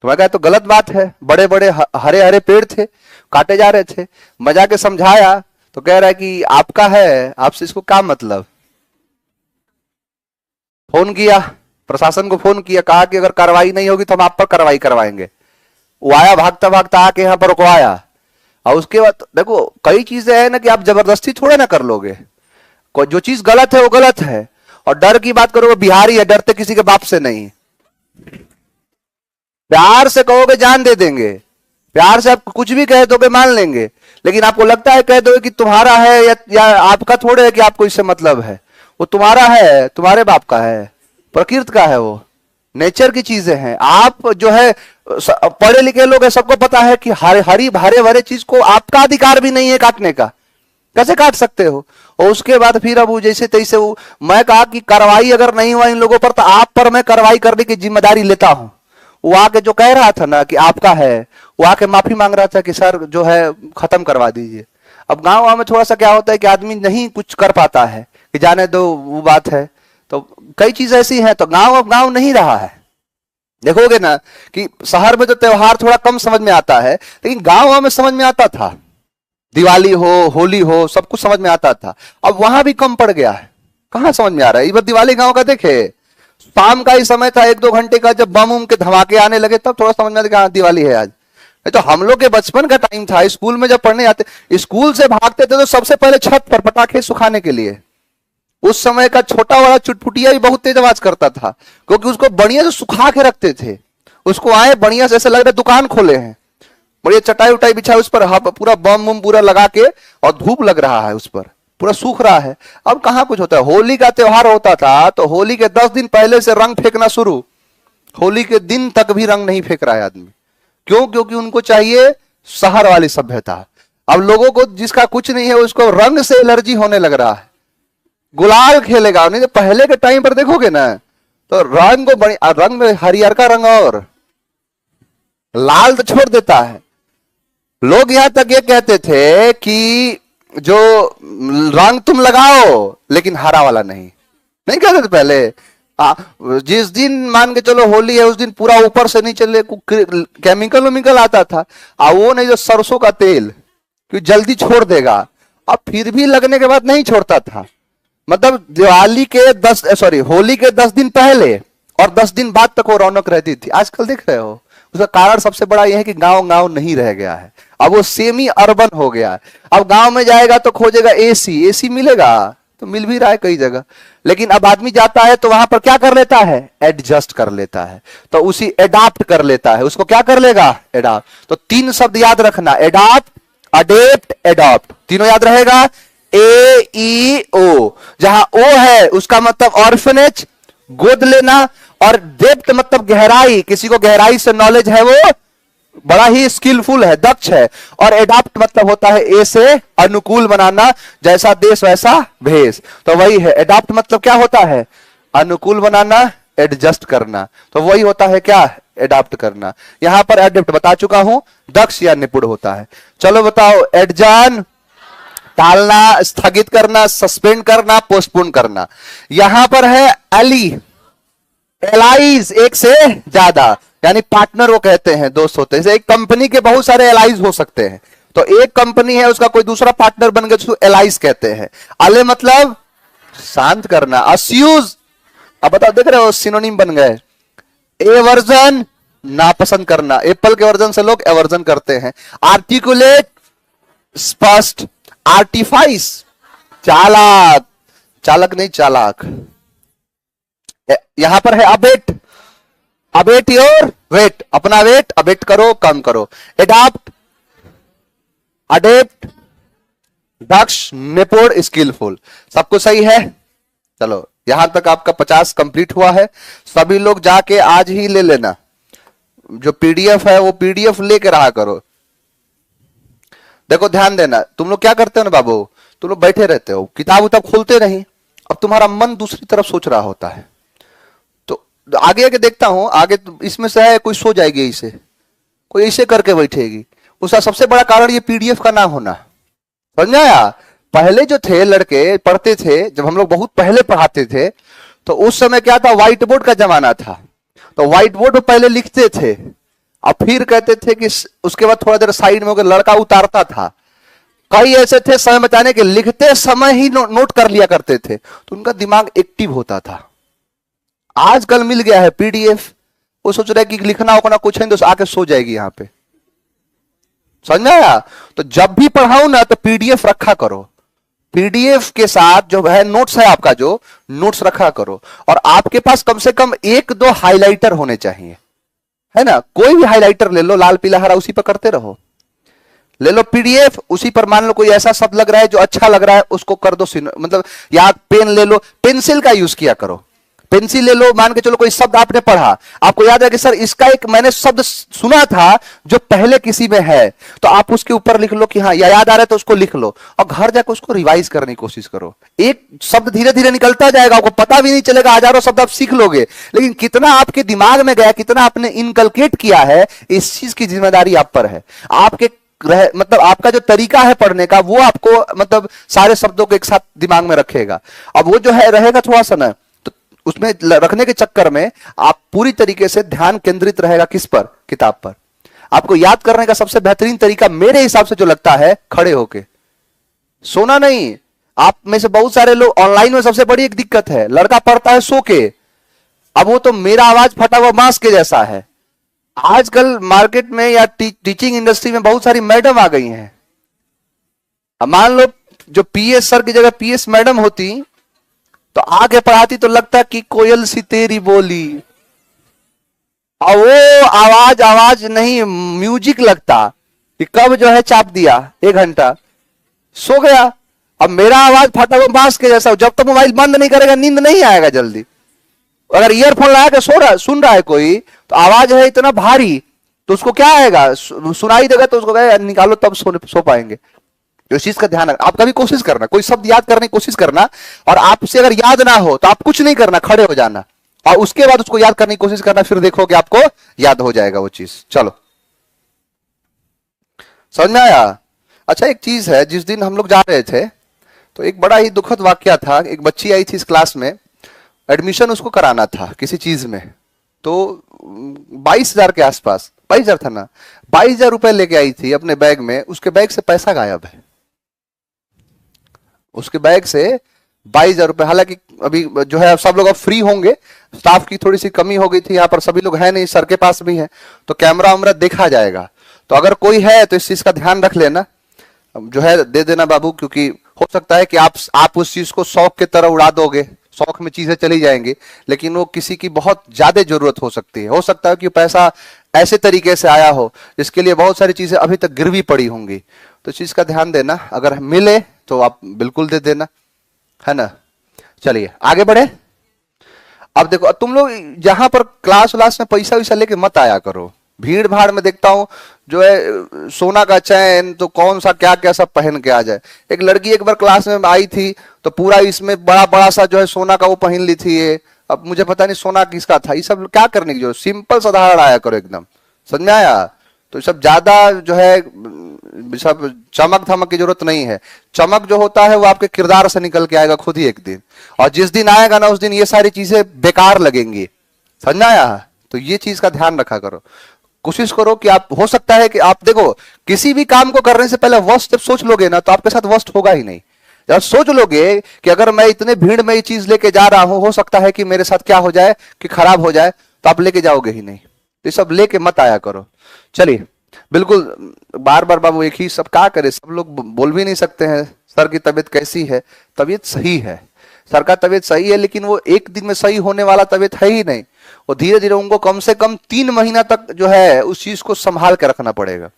तो मैं कहा तो गलत बात है, बड़े बड़े हरे हरे पेड़ थे, काटे जा रहे थे। मजा के समझाया तो कह रहा है कि आपका है, आपसे इसको क्या मतलब। फोन किया, प्रशासन को फोन किया, कहा कि अगर कार्रवाई नहीं होगी तो हम आप पर कार्रवाई करवाएंगे। वो आया भागता भागता आके यहाँ पर रुकवाया। और उसके बाद देखो कई चीजें हैं ना कि आप जबरदस्ती थोड़े ना कर लोगे, कोई जो चीज गलत है वो गलत है। और डर की बात करो, वो बिहारी है, डरते किसी के बाप से नहीं। प्यार से कहोगे जान दे देंगे, प्यार से आप कुछ भी कह दोगे मान लेंगे। लेकिन आपको लगता है कह दोगे कि तुम्हारा है या आपका थोड़े है कि आपको इससे मतलब है, वो तुम्हारा है, तुम्हारे बाप का है, प्रकृति का है, वो नेचर की चीजें हैं। आप जो है पढ़े लिखे लोग हैं, सबको पता है कि हरी भारे भरे चीज को आपका अधिकार भी नहीं है काटने का, कैसे काट सकते हो। और उसके बाद फिर अब जैसे तैसे मैं कहा कि कार्रवाई अगर नहीं हुआ इन लोगों पर तो आप पर मैं कार्रवाई करने की जिम्मेदारी लेता हूं। वो आके जो कह रहा था ना कि आपका है, वो आके माफी मांग रहा था कि सर जो है खत्म करवा दीजिए। अब गांव में थोड़ा सा क्या होता है कि आदमी नहीं कुछ कर पाता है कि जाने दो वो बात है, तो कई चीज ऐसी हैं। तो गांव अब गांव नहीं रहा है। देखोगे ना कि शहर में तो त्योहार थोड़ा कम समझ में आता है, लेकिन गांव में समझ में आता था, दिवाली हो होली हो सब कुछ समझ में आता था। अब वहां भी कम पड़ गया है, कहां समझ में आ रहा है। इस बार दिवाली गांव का देखे, शाम का ही समय था, 1-2 घंटे का, जब बम उम के धमाके आने लगे तब थोड़ा समझ में आता कि हाँ दिवाली है आज। तो हम लोग के बचपन का टाइम था, स्कूल में जब पढ़ने आते, स्कूल से भागते थे तो सबसे पहले छत पर पटाखे सुखाने के लिए। उस समय का छोटा वाला चुटपुटिया भी बहुत तेज आवाज करता था, क्योंकि उसको बढ़िया से सुखा के रखते थे। उसको आए बढ़िया से, ऐसे लग रहा है दुकान खोले हैं, बढ़िया चटाई उटाई बिछा, उस पर पूरा बम बम पूरा लगा के, और धूप लग रहा है उस पर, पूरा सूख रहा है। अब कहां कुछ होता है। होली का त्योहार होता था तो होली के 10 दिन पहले से रंग फेंकना शुरू, होली के दिन तक भी रंग नहीं फेंक रहा है आदमी। क्यों? क्योंकि उनको चाहिए शहर वाली सभ्यता। अब लोगों को जिसका कुछ नहीं है उसको रंग से एलर्जी होने लग रहा है। गुलाल खेलेगा, नहीं तो पहले के टाइम पर देखोगे ना तो रंग को बड़ी, रंग में हरियर का रंग और लाल तो छोड़ देता है। लोग यहां तक ये कहते थे कि जो रंग तुम लगाओ लेकिन हरा वाला नहीं, नहीं कहते थे पहले। जिस दिन मान के चलो होली है उस दिन पूरा ऊपर से नीचे ले केमिकल वेमिकल आता था। वो नहीं, जो सरसों का तेल कि जल्दी छोड़ देगा, अब फिर भी लगने के बाद नहीं छोड़ता था। मतलब दिवाली के होली के 10 दिन पहले और 10 दिन बाद तक वो रौनक रहती थी। आजकल देख रहे हो, उसका कारण सबसे बड़ा यह है कि गांव गांव नहीं रह गया है, अब वो सेमी अर्बन हो गया है। अब गांव में जाएगा तो खोजेगा एसी, एसी मिलेगा तो मिल भी रहा है कई जगह, लेकिन अब आदमी जाता है तो वहां पर क्या कर लेता है, एडजस्ट कर लेता है, तो उसी एडाप्ट कर लेता है, उसको क्या कर लेगा, एडाप्ट। तो 3 शब्द याद रखना, एडाप्ट, अडेप्ट, एडॉप्ट, तीनों याद रहेगा। ए ई ओ, जहां ओ है उसका मतलब ऑर्फनेज, गोद लेना, और डेप्थ मतलब गहराई, किसी को गहराई से नॉलेज है, वो बड़ा ही स्किलफुल है, दक्ष है। और एडॉप्ट मतलब होता है ए से अनुकूल बनाना, जैसा देश वैसा भेष, तो वही है। एडॉप्ट मतलब क्या होता है, अनुकूल बनाना, एडजस्ट करना, तो वही होता है क्या, एडॉप्ट करना। यहां पर एडेप्ट बता चुका हूं, दक्ष या निपुण होता है। चलो बताओ, एडजर्न टालना, स्थगित करना, सस्पेंड करना, पोस्टपोन करना। यहां पर है एली, एलाइज, एक से ज्यादा, यानी पार्टनर वो कहते हैं, दोस्त होते हैं। जैसे एक कंपनी के बहुत सारे एलाइज हो सकते हैं, तो एक कंपनी है उसका कोई दूसरा पार्टनर बन गया तो एलाइज कहते हैं। अले मतलब शांत करना, अस्यूज, अब बताओ, देख रहे हो सिनोनिम बन गए। एवर्जन नापसंद करना, एप्पल के वर्जन से लोग एवर्जन करते हैं। आर्टिकुलेट स्पष्ट, आर्टिफाइस चालाक, चालक नहीं चालाक। यहां पर है अबेट, अबेट योर वेट, अपना वेट अबेट करो, कम करो। एडाप्ट, अडेप्ट, दक्ष, निपुण, स्किलफुल, सब कुछ सही है। चलो यहां तक आपका 50 कंप्लीट हुआ है। सभी लोग जाके आज ही ले लेना, जो पीडीएफ है वो पीडीएफ लेके रहा करो। देखो ध्यान देना, तुम लोग क्या करते हो ना बाबू, तुम लोग बैठे रहते हो, किताब उताब खोलते नहीं, अब तुम्हारा मन दूसरी तरफ सोच रहा होता है। तो आगे आगे देखता हूं, आगे इसमें से है कोई सो जाएगी ऐसे, कोई ऐसे करके बैठेगी। उसका सबसे बड़ा कारण ये पीडीएफ का ना होना, समझ में आया। पहले जो थे लड़के पढ़ते थे, जब हम लोग बहुत पहले पढ़ाते थे, तो उस समय क्या था, व्हाइट बोर्ड का जमाना था, तो व्हाइट बोर्ड पर पहले लिखते थे, अब फिर कहते थे कि उसके बाद थोड़ा देर साइड में होकर लड़का उतारता था। कई ऐसे थे समय बचाने के, लिखते समय ही नोट कर लिया करते थे, तो उनका दिमाग एक्टिव होता था। आजकल मिल गया है पीडीएफ, वो सोच रहा है कि लिखना होगा कुछ नहीं तो आके सो जाएगी यहां पे, समझ में आया। तो जब भी पढ़ाऊं ना तो पीडीएफ रखा करो, पीडीएफ के साथ जो है नोट्स है आपका, जो नोट्स रखा करो। और आपके पास कम से कम 1-2 हाइलाइटर होने चाहिए, है ना। कोई भी हाइलाइटर ले लो, लाल पीला हरा, उसी पर करते रहो। ले लो पीडीएफ, उसी पर मान लो कोई ऐसा शब्द लग रहा है जो अच्छा लग रहा है, उसको कर दो, मतलब या पेन ले लो, पेंसिल का यूज किया करो। पेंसिल ले लो, मान के चलो कोई शब्द आपने पढ़ा, आपको याद है कि सर इसका एक मैंने शब्द सुना था जो पहले किसी में है, तो आप उसके ऊपर लिख लो कि हाँ, या याद आ रहा है तो उसको लिख लो, और घर जाकर उसको रिवाइज करने की कोशिश करो। एक शब्द धीरे धीरे निकलता जाएगा, आपको पता भी नहीं चलेगा, हजारों शब्द आप सीख लोगे, लेकिन कितना आपके दिमाग में गया, कितना आपने इनकलकेट किया है, इस चीज की जिम्मेदारी आप पर है। आपके मतलब आपका जो तरीका है पढ़ने का, वो आपको मतलब सारे शब्दों को एक साथ दिमाग में रखेगा। अब वो जो है रहेगा थोड़ा सा ना, उसमें रखने के चक्कर में आप पूरी तरीके से ध्यान केंद्रित रहेगा किस पर, किताब पर। आपको याद करने का सबसे बेहतरीन तरीका मेरे हिसाब से जो लगता है, खड़े होके, सोना नहीं। आप में से बहुत सारे लोग ऑनलाइन में, सबसे बड़ी एक दिक्कत है, लड़का पढ़ता है सो के, अब वो तो मेरा आवाज फटा हुआ बांस के जैसा है। आजकल मार्केट में या टीचिंग इंडस्ट्री में बहुत सारी मैडम आ गई हैं। अब मान लो जो पीएस सर की जगह पीएस मैडम होती तो आगे पढ़ाती तो लगता कि कोयल सी तेरी बोली, और वो आवाज नहीं म्यूजिक लगता कि कब जो है चाप दिया 1 घंटा, सो गया। अब मेरा आवाज फटा हुआ बांस के जैसा, जब तक मोबाइल बंद नहीं करेगा नींद नहीं आएगा जल्दी। अगर ईयरफोन लगा के सुन रहा है कोई, तो आवाज है इतना भारी, तो उसको क्या आएगा, सुनाई देगा तो उसको कहे निकालो तब सो पाएंगे। इस चीज का ध्यान रखना। आप कभी कोशिश करना, कोई शब्द याद करने की कोशिश करना, और आपसे अगर याद ना हो तो आप कुछ नहीं करना, खड़े हो जाना, और उसके बाद उसको याद करने की कोशिश करना, फिर देखो कि आपको याद हो जाएगा वो चीज। चलो समझ में आया। अच्छा, एक चीज है, जिस दिन हम लोग जा रहे थे तो एक बड़ा ही दुखद वाकया था। एक बच्ची आई थी इस क्लास में, एडमिशन उसको कराना था किसी चीज में, तो 22,000 के आसपास, 22,000 था ना, 22,000 रुपए लेके आई थी अपने बैग में, उसके बैग से पैसा गायब है। उसके बैग से 22,000 रुपए, हालांकि अभी जो है सब लोग अब फ्री होंगे, स्टाफ की थोड़ी सी कमी हो गई थी, यहाँ पर सभी लोग हैं नहीं, सर के पास भी है, तो कैमरा वैमरा देखा जाएगा, तो अगर कोई है तो इस चीज का ध्यान रख लेना, जो है दे देना बाबू, क्योंकि हो सकता है कि आप उस चीज को शौक की तरह उड़ा दोगे, शौक में चीजें चली जाएंगी, लेकिन वो किसी की बहुत ज्यादा जरूरत हो सकती है, हो सकता है कि पैसा ऐसे तरीके से आया हो जिसके लिए बहुत सारी चीजें अभी तक गिरवी पड़ी होंगी, तो इस चीज का ध्यान देना, अगर मिले तो आप बिल्कुल दे देना, है ना। चलिए आगे बढ़े। अब देखो, तुम लोग जहां पर क्लास व्लास में पैसा वैसा लेके मत आया करो, भीड़ भाड़ में देखता हूं जो है सोना का चैन तो कौन सा क्या क्या सब पहन के आ जाए। एक लड़की एक बार क्लास में आई थी तो पूरा इसमें बड़ा बड़ा सा जो है सोना का वो पहन ली थी ये, अब मुझे पता नहीं सोना किसका था, ये सब क्या करने की जरूरत, सिंपल साधारण आया करो एकदम, समझ में आया। तो सब ज्यादा जो है सब चमक धमक की जरूरत नहीं है, चमक जो होता है वो आपके किरदार से निकल के आएगा खुद ही एक दिन, और जिस दिन आएगा ना उस दिन ये सारी चीजें बेकार लगेंगी, समझ में आया। तो ये चीज का ध्यान रखा करो, कोशिश करो कि आप, हो सकता है कि आप देखो किसी भी काम को करने से पहले वर्स्ट जब सोच लोगे ना तो आपके साथ वर्स्ट होगा ही नहीं। जब सोच लोगे कि अगर मैं इतने भीड़ में ये चीज लेके जा रहा हूं, हो सकता है कि मेरे साथ क्या हो जाए कि खराब हो जाए, तो आप लेके जाओगे ही नहीं, ये सब लेके मत आया करो। चलिए बिल्कुल, बार बार बाबू एक ही सब क्या करे, सब लोग बोल भी नहीं सकते हैं सर की तबीयत कैसी है, तबीयत सही है, सर का तबीयत सही है, लेकिन वो एक दिन में सही होने वाला तबीयत है ही नहीं, वो धीरे धीरे उनको कम से कम 3 महीना तक जो है उस चीज को संभाल के रखना पड़ेगा।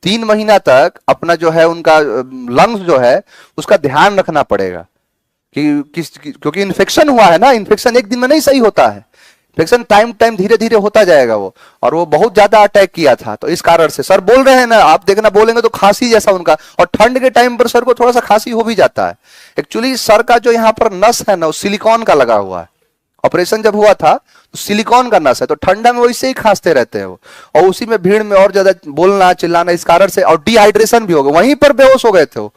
3 महीना तक अपना जो है उनका लंग्स जो है उसका ध्यान रखना पड़ेगा क्योंकि इन्फेक्शन हुआ है ना, इन्फेक्शन एक दिन में नहीं सही होता है, इन्फेक्शन टाइम टाइम धीरे धीरे होता जाएगा वो, और वो बहुत ज्यादा अटैक किया था, तो इस कारण से सर बोल रहे हैं ना, आप देखना बोलेंगे तो खांसी जैसा उनका, और ठंड के टाइम पर सर को थोड़ा सा खांसी हो भी जाता है। एक्चुअली सर का जो यहाँ पर नस है ना वो सिलिकॉन का लगा हुआ है, ऑपरेशन जब हुआ था तो सिलिकॉन का नस है, तो ठंडा में वैसे ही खांसते रहते हैं वो, और उसी में भीड़ में और ज्यादा बोलना चिल्लाना, इस कारण से, और डिहाइड्रेशन भी हो गया, वहीं पर बेहोश हो गए थे वो,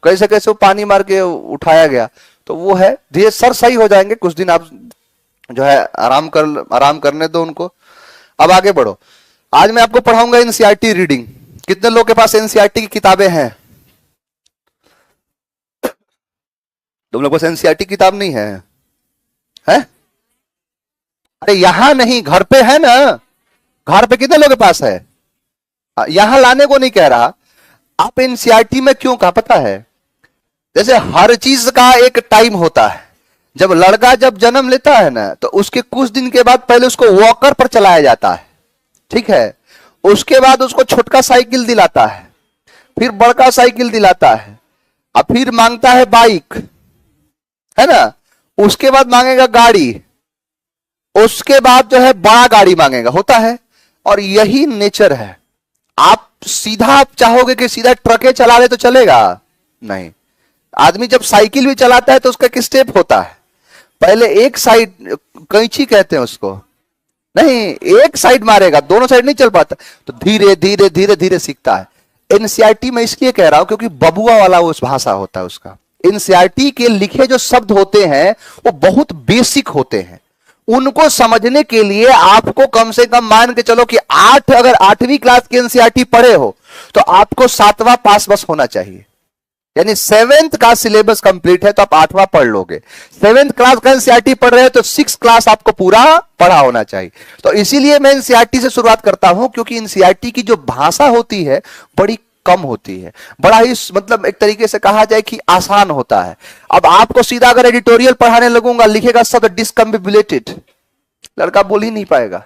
कैसे कैसे वो पानी मार के उठाया गया, तो वो है धीरे सर सही हो जाएंगे, कुछ दिन आप जो है आराम करने दो उनको। अब आगे बढ़ो, आज मैं आपको पढ़ाऊंगा एनसीईआरटी रीडिंग। कितने लोग के पास एनसीईआरटी की किताबें हैं? तुम लोग पास एनसीईआरटी किताब नहीं है? है? अरे यहां नहीं, घर पे है ना, घर पे कितने लोग के पास है? यहां लाने को नहीं कह रहा, आप एनसीईआरटी में क्यों कहा पता है, जैसे हर चीज का एक टाइम होता है, जब लड़का जब जन्म लेता है ना तो उसके कुछ दिन के बाद पहले उसको वॉकर पर चलाया जाता है, ठीक है, उसके बाद उसको छोटका साइकिल दिलाता है, फिर बड़का साइकिल दिलाता है, अब फिर मांगता है बाइक, है ना, उसके बाद मांगेगा गाड़ी, उसके बाद जो है बड़ा गाड़ी मांगेगा, होता है, और यही नेचर है। आप सीधा आप चाहोगे कि सीधा ट्रके चला ले तो चलेगा नहीं, आदमी जब साइकिल भी चलाता है तो उसका एक स्टेप होता है, पहले एक साइड, कैंची कहते हैं उसको, नहीं एक साइड मारेगा, दोनों साइड नहीं चल पाता, तो धीरे धीरे धीरे धीरे सीखता है। एनसीईआरटी में इसलिए कह रहा हूं क्योंकि बबुआ वाला उस भाषा होता है उसका, एनसीईआरटी के लिखे जो शब्द होते हैं वो बहुत बेसिक होते हैं, उनको समझने के लिए आपको कम से कम मान के चलो कि अगर 8वीं क्लास की एनसीईआरटी पढ़े हो तो आपको 7वां पास बस होना चाहिए, यानी 7th का सिलेबस कंप्लीट है तो आप 8वां पढ़ लोगे, 7th क्लास का एनसीईआरटी पढ़ रहे हैं तो 6th क्लास आपको पूरा पढ़ा होना चाहिए। तो इसीलिए मैं एनसीईआरटी से शुरुआत करता हूं क्योंकि एनसीईआरटी की जो भाषा होती है बड़ी कम होती है, बड़ा ही मतलब एक तरीके से कहा जाए कि आसान होता है। अब आपको सीधा अगर एडिटोरियल पढ़ाने लगूंगा, लिखेगा शब्द डिस्कम्बिबुलेटेड, लड़का बोल ही नहीं पाएगा,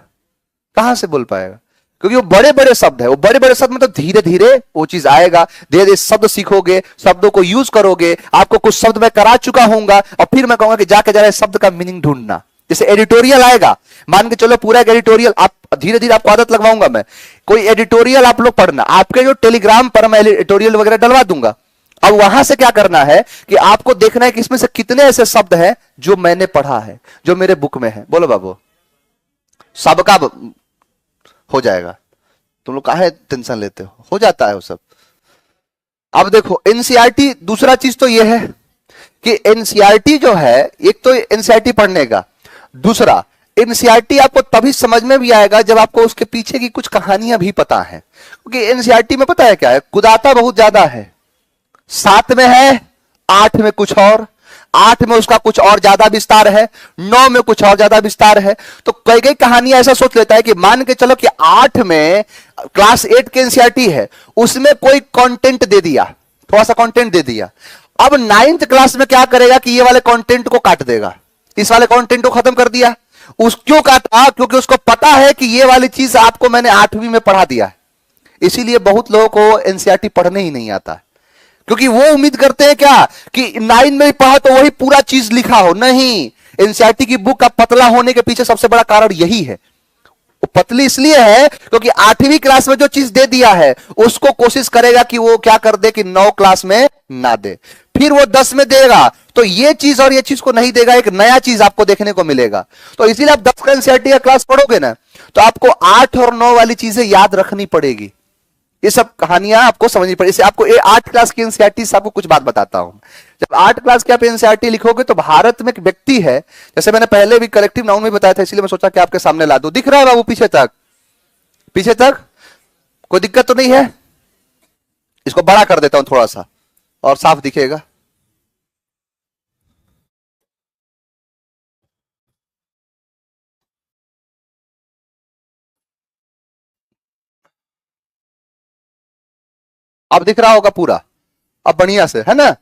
कहां से बोल पाएगा, क्योंकि वो बड़े बड़े शब्द है, वो बड़े बड़े शब्द में तो धीरे धीरे वो चीज आएगा, धीरे धीरे शब्द सीखोगे, शब्दों को यूज करोगे, आपको कुछ शब्द मैं करा चुका हूंगा और फिर मैं कहूंगा कि जाके जरा शब्द का मीनिंग ढूंढना, जैसे एडिटोरियल आएगा, मान के चलो पूरा एक एडिटोरियल, आप धीरे धीरे आपको आदत लगवाऊंगा मैं, कोई एडिटोरियल आप लोग पढ़ना, आपके जो टेलीग्राम पर मैं एडिटोरियल वगैरह डलवा दूंगा, अब वहां से क्या करना है कि आपको देखना है कि इसमें से कितने ऐसे शब्द हैं जो मैंने पढ़ा है, जो मेरे बुक में है, बोलो बाबू, सबका हो जाएगा, तुम लोग काहे टेंशन लेते हो जाता है वो सब। अब देखो एनसीईआरटी, दूसरा चीज तो यह है कि एनसीईआरटी जो है, एक तो एनसीईआरटी पढ़ने का, दूसरा एनसीईआरटी आपको तभी समझ में भी आएगा जब आपको उसके पीछे की कुछ कहानियां भी पता है। क्योंकि एनसीईआरटी में पता है क्या है, कुदाता बहुत ज्यादा है। 7 में है, 8 में कुछ और, 8 में उसका कुछ और ज्यादा विस्तार है, 9 में कुछ और ज्यादा विस्तार है। तो कई कई कहानियां ऐसा सोच लेता है कि मान के चलो कि 8 में क्लास 8 के एनसीईआरटी है, उसमें कोई कंटेंट दे दिया, थोड़ा सा कंटेंट दे दिया। अब 9th क्लास में क्या करेगा कि ये वाले कंटेंट को काट देगा, इस वाले कंटेंट को खत्म कर दिया। उस क्यों काटा? क्योंकि उसको पता है कि ये वाली चीज आपको मैंने 8वीं में पढ़ा दिया है। इसीलिए बहुत लोगों को एनसीईआरटी पढ़ने ही नहीं आता, क्योंकि वो उम्मीद करते हैं क्या कि 9 में पढ़ा तो वही पूरा चीज लिखा हो। नहीं, एनसीईआरटी की बुक का पतला होने के पीछे सबसे बड़ा कारण यही है। वो पतली इसलिए है क्योंकि 8वीं क्लास में जो चीज दे दिया है उसको कोशिश करेगा कि वो क्या कर दे कि 9 क्लास में ना दे। फिर वो 10 में देगा तो ये चीज और ये चीज को नहीं देगा, एक नया चीज आपको देखने को मिलेगा। तो इसीलिए आप 10 का एनसीईआरटी का क्लास पढ़ोगे ना, तो आपको 8 और 9 वाली चीजें याद रखनी पड़ेगी। ये सब कहानियां आपको समझनी पड़ेगी। इसे आपको 8 क्लास की एनसीईआरटी से आपको कुछ बात बताता हूं। जब 8 क्लास की आप एनसीईआरटी लिखोगे तो भारत में एक व्यक्ति है, जैसे मैंने पहले भी कलेक्टिव नाउन में बताया था, इसलिए मैं सोचा कि आपके सामने ला दूं। दिख रहा है बाबू पीछे तक? पीछे तक कोई दिक्कत तो नहीं है? इसको बड़ा कर देता हूं थोड़ा सा और साफ दिखेगा। अब दिख रहा होगा पूरा, अब बढ़िया से, है ना?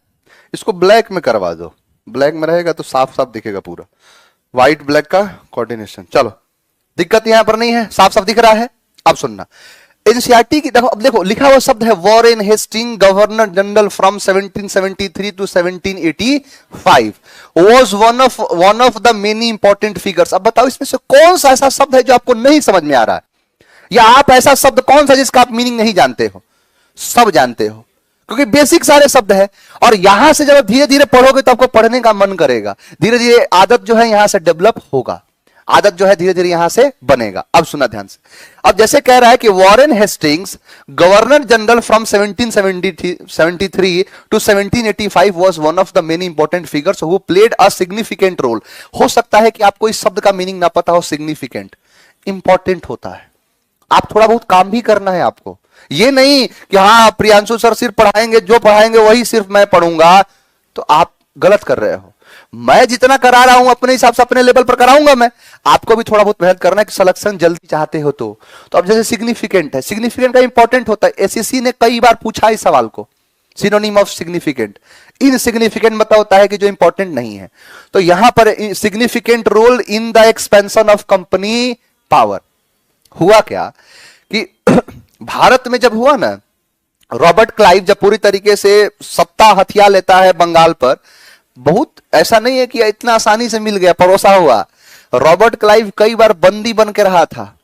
इसको ब्लैक में करवा दो, ब्लैक में रहेगा तो साफ साफ दिखेगा पूरा, व्हाइट ब्लैक का कोऑर्डिनेशन। चलो, दिक्कत यहां पर नहीं है, साफ साफ दिख रहा है। अब सुनना, एनसीईआरटी की देखो, अब देखो लिखा हुआ शब्द है Warren Hasting, governor general from 1773 to 1785, was one of the many important figures. अब बताओ इसमें से कौन सा ऐसा शब्द है जो आपको नहीं समझ में आ रहा है, या आप ऐसा शब्द कौन सा जिसका आप मीनिंग नहीं जानते हो? सब जानते हो, क्योंकि बेसिक सारे शब्द है। और यहां से जब धीरे धीरे पढ़ोगे तो आपको पढ़ने का मन करेगा, धीरे धीरे आदत जो है यहां से डेवलप होगा, आदत जो है धीरे धीरे यहां से बनेगा। अब सुना ध्यान से। अब जैसे कह रहा है कि Warren Hastings, governor general from 1773 to 1785, was one of the many important figures who played a significant role. हो सकता है कि आपको इस शब्द का मीनिंग ना पता हो। सिग्निफिकेंट इंपॉर्टेंट होता है, आप थोड़ा बहुत काम भी करना है आपको। ये नहीं कि हाँ प्रियांशु सर सिर्फ पढ़ाएंगे, जो पढ़ाएंगे वही सिर्फ मैं पढ़ूंगा, तो आप गलत कर रहे हो। मैं जितना करा रहा हूं अपने हिसाब से, अपने लेवल पर कराऊंगा मैं, आपको भी थोड़ा बहुत मेहनत करना है कि सिलेक्शन जल्दी चाहते हो तो। अब जैसे सिग्निफिकेंट है, सिग्निफिकेंट का इंपॉर्टेंट होता है। एसएससी ने कई बार पूछा इस सवाल को, सिनोनिम ऑफ सिग्निफिकेंट। इनसिग्निफिकेंट मतलब होता है कि जो इंपॉर्टेंट नहीं है। तो यहां पर significant role in the expansion of company power. हुआ क्या कि भारत में जब हुआ ना, रॉबर्ट क्लाइव जब पूरी तरीके से सत्ता हथिया लेता है बंगाल पर, बहुत ऐसा नहीं है कि इतना आसानी से मिल गया, परोसा हुआ। रॉबर्ट क्लाइव कई बार बंदी बन के रहा था,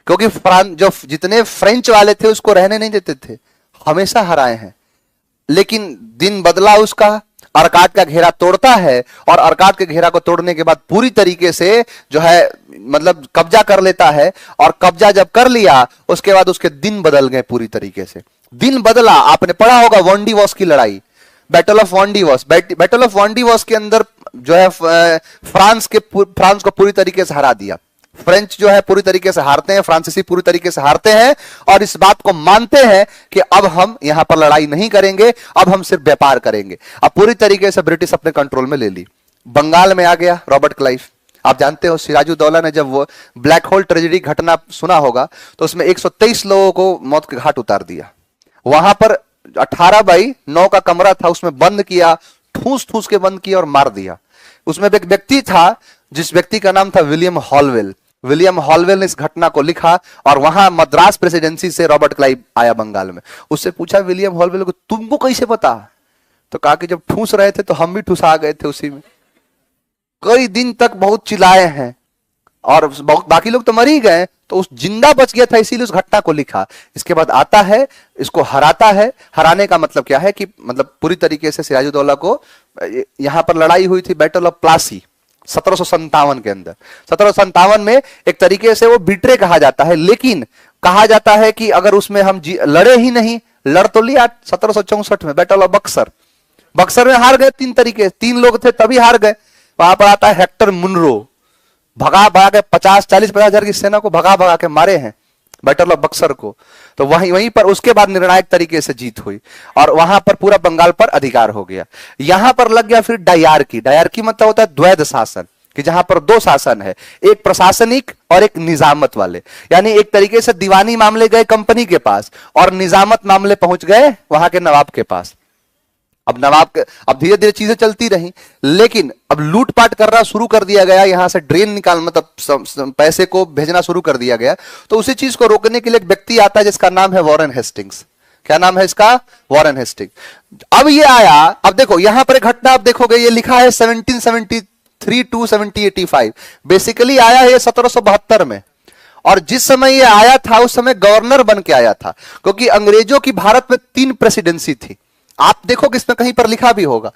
क्योंकि जो जितने फ्रेंच वाले थे उसको रहने नहीं देते थे, हमेशा हराए हैं। लेकिन दिन बदला उसका, अर्काट का घेरा तोड़ता है, और अर्काट के घेरा को तोड़ने के बाद पूरी तरीके से जो है मतलब कब्जा कर लेता है। और कब्जा जब कर लिया उसके बाद उसके दिन बदल गए पूरी तरीके से। दिन बदला, आपने पढ़ा होगा वॉन्डीवॉस की लड़ाई, बैटल ऑफ वॉन्डीवॉस। बैटल ऑफ वॉन्डीवॉस के अंदर जो है फ्रांस को पूरी तरीके से हरा दिया। फ्रेंच जो है पूरी तरीके से हारते हैं, फ्रांसीसी पूरी तरीके से हारते हैं, और इस बात को मानते हैं कि अब हम यहां पर लड़ाई नहीं करेंगे, अब हम सिर्फ व्यापार करेंगे। अब पूरी तरीके से ब्रिटिश अपने कंट्रोल में ले ली। बंगाल में आ गया रॉबर्ट क्लाइव। आप जानते हो सिराजुद्दौला ने जब वो ब्लैक होल ट्रेजेडी घटना सुना होगा, तो उसमें 123 लोगों को मौत के घाट उतार दिया। वहां पर 18/9 का कमरा था, उसमें बंद किया, ठूस ठूस के बंद किया और मार दिया। उसमें एक व्यक्ति था जिस व्यक्ति का नाम था विलियम हॉलवेल। विलियम हॉलवेल ने इस घटना को लिखा, और वहां मद्रास प्रेसिडेंसी से रॉबर्ट क्लाइव आया बंगाल में। उससे पूछा विलियम हॉलवेल को, तुमको कैसे पता? तो कहा कि जब ठूस रहे थे तो हम भी ठूसा गए थे उसी में। कई दिन तक बहुत चिल्लाए हैं, और बाकी लोग तो मर ही गए, तो उस जिंदा बच गया था, इसीलिए उस घटना को लिखा। इसके बाद आता है, इसको हराता है। हराने का मतलब क्या है कि मतलब पूरी तरीके से सिराजुद्दौला को, यहां पर लड़ाई हुई थी बैटल ऑफ प्लासी 1757 के अंदर। 1757 में एक तरीके से वो बिट्रे कहा जाता है, लेकिन कहा जाता है कि अगर उसमें हम लड़े ही नहीं, लड़ तो लिया 1764 में बैटल ऑफ बक्सर, बक्सर में हार गए 3 तरीके, 3 लोग थे तभी हार गए। वहां पर आता है हेक्टर मुनरो, भगा भगा के 50-40-50 हजार की सेना को भगा भगा के मारे हैं बैटल ऑफ बक्सर को। तो वहीं पर उसके बाद निर्णायक तरीके से जीत हुई और वहां पर पूरा बंगाल पर अधिकार हो गया। यहां पर लग गया फिर डायरकी। डायरकी मतलब होता है द्वैध शासन, कि जहां पर 2 शासन है, एक प्रशासनिक और एक निजामत वाले। यानी एक तरीके से दीवानी मामले गए कंपनी के पास और निजामत मामले पहुंच गए वहां के नवाब के पास। अब धीरे धीरे चीजें चलती रही, लेकिन अब लूटपाट करना शुरू कर दिया गया, यहां से ड्रेन निकाल मतलब पैसे को भेजना शुरू कर दिया गया। तो उसी चीज को रोकने के लिए एक व्यक्ति आता है जिसका नाम है वॉरेन हेस्टिंग्स। क्या नाम है इसका? Warren Hastings. अब ये आया, अब देखो यहां पर एक घटना आप देखोगे, ये लिखा है 1773 to 1785। बेसिकली आया है 1772 में, और जिस समय ये आया था उस समय गवर्नर बन के आया था, क्योंकि अंग्रेजों की भारत में 3 प्रेसिडेंसी थी। आप देखो कि इसमें कहीं पर लिखा भी होगा,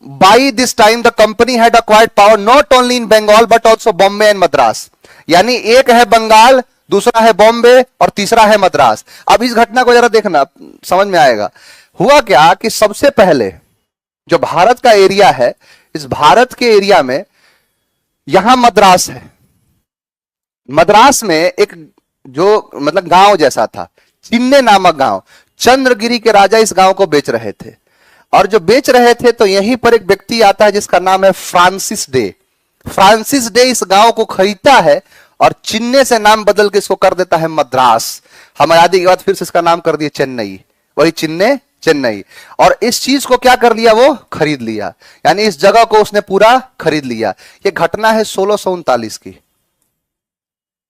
by this time the company had acquired power not only in Bengal but also Bombay and Madras. यानी एक है बंगाल, दूसरा है बॉम्बे और तीसरा है मद्रास। अब इस घटना को जरा देखना, समझ में आएगा। हुआ क्या कि सबसे पहले जो भारत का एरिया है, इस भारत के एरिया में यहां मद्रास है। मद्रास में एक जो मतलब गांव जैसा था, चिन्ने नामक गांव, चंद्रगिरी के राजा इस गांव को बेच रहे थे। और जो बेच रहे थे तो यहीं पर एक व्यक्ति आता है जिसका नाम है फ्रांसिस डे। फ्रांसिस डे इस गांव को खरीदता है और चिन्ने से नाम बदल के इसको कर देता है मद्रास। हम आजादी के बाद फिर से इसका नाम कर दिया चेन्नई, वही चिन्ने चेन्नई। और इस चीज को क्या कर लिया, वो खरीद लिया, यानी इस जगह को उसने पूरा खरीद लिया। ये घटना है 1639 की,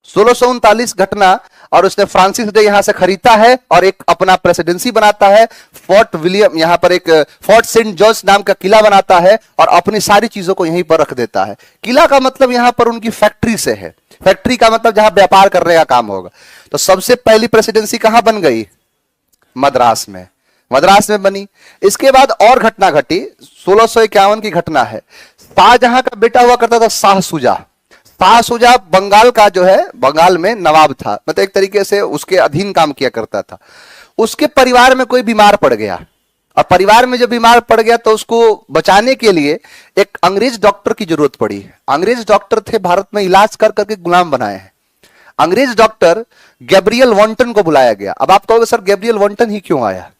1639 घटना। और उसने फ्रांसिस डे यहां से खरीदता है और एक अपना प्रेसिडेंसी बनाता है। फोर्ट विलियम, यहां पर एक फोर्ट सेंट जॉर्ज नाम का किला बनाता है और अपनी सारी चीजों को यहीं पर रख देता है। किला का मतलब यहां पर उनकी फैक्ट्री से है, फैक्ट्री का मतलब जहां व्यापार करने का काम होगा। तो सबसे पहली प्रेसिडेंसी कहां बन गई? मद्रास में, मद्रास में बनी। इसके बाद और घटना घटी, 1651 की घटना है। शाहजहां का बेटा हुआ करता था शाह शुजा। शाह शुजा बंगाल का जो है, बंगाल में नवाब था, मतलब एक तरीके से उसके अधीन काम किया करता था। उसके परिवार में कोई बीमार पड़ गया, और परिवार में जब बीमार पड़ गया तो उसको बचाने के लिए एक अंग्रेज डॉक्टर की जरूरत पड़ी। अंग्रेज डॉक्टर थे भारत में, इलाज कर करके गुलाम बनाए हैं। अंग्रेज डॉक्टर गैब्रियल वॉन्टन को बुलाया गया। अब आप कहोगे सर गैब्रियल वॉन्टन ही क्यों आया?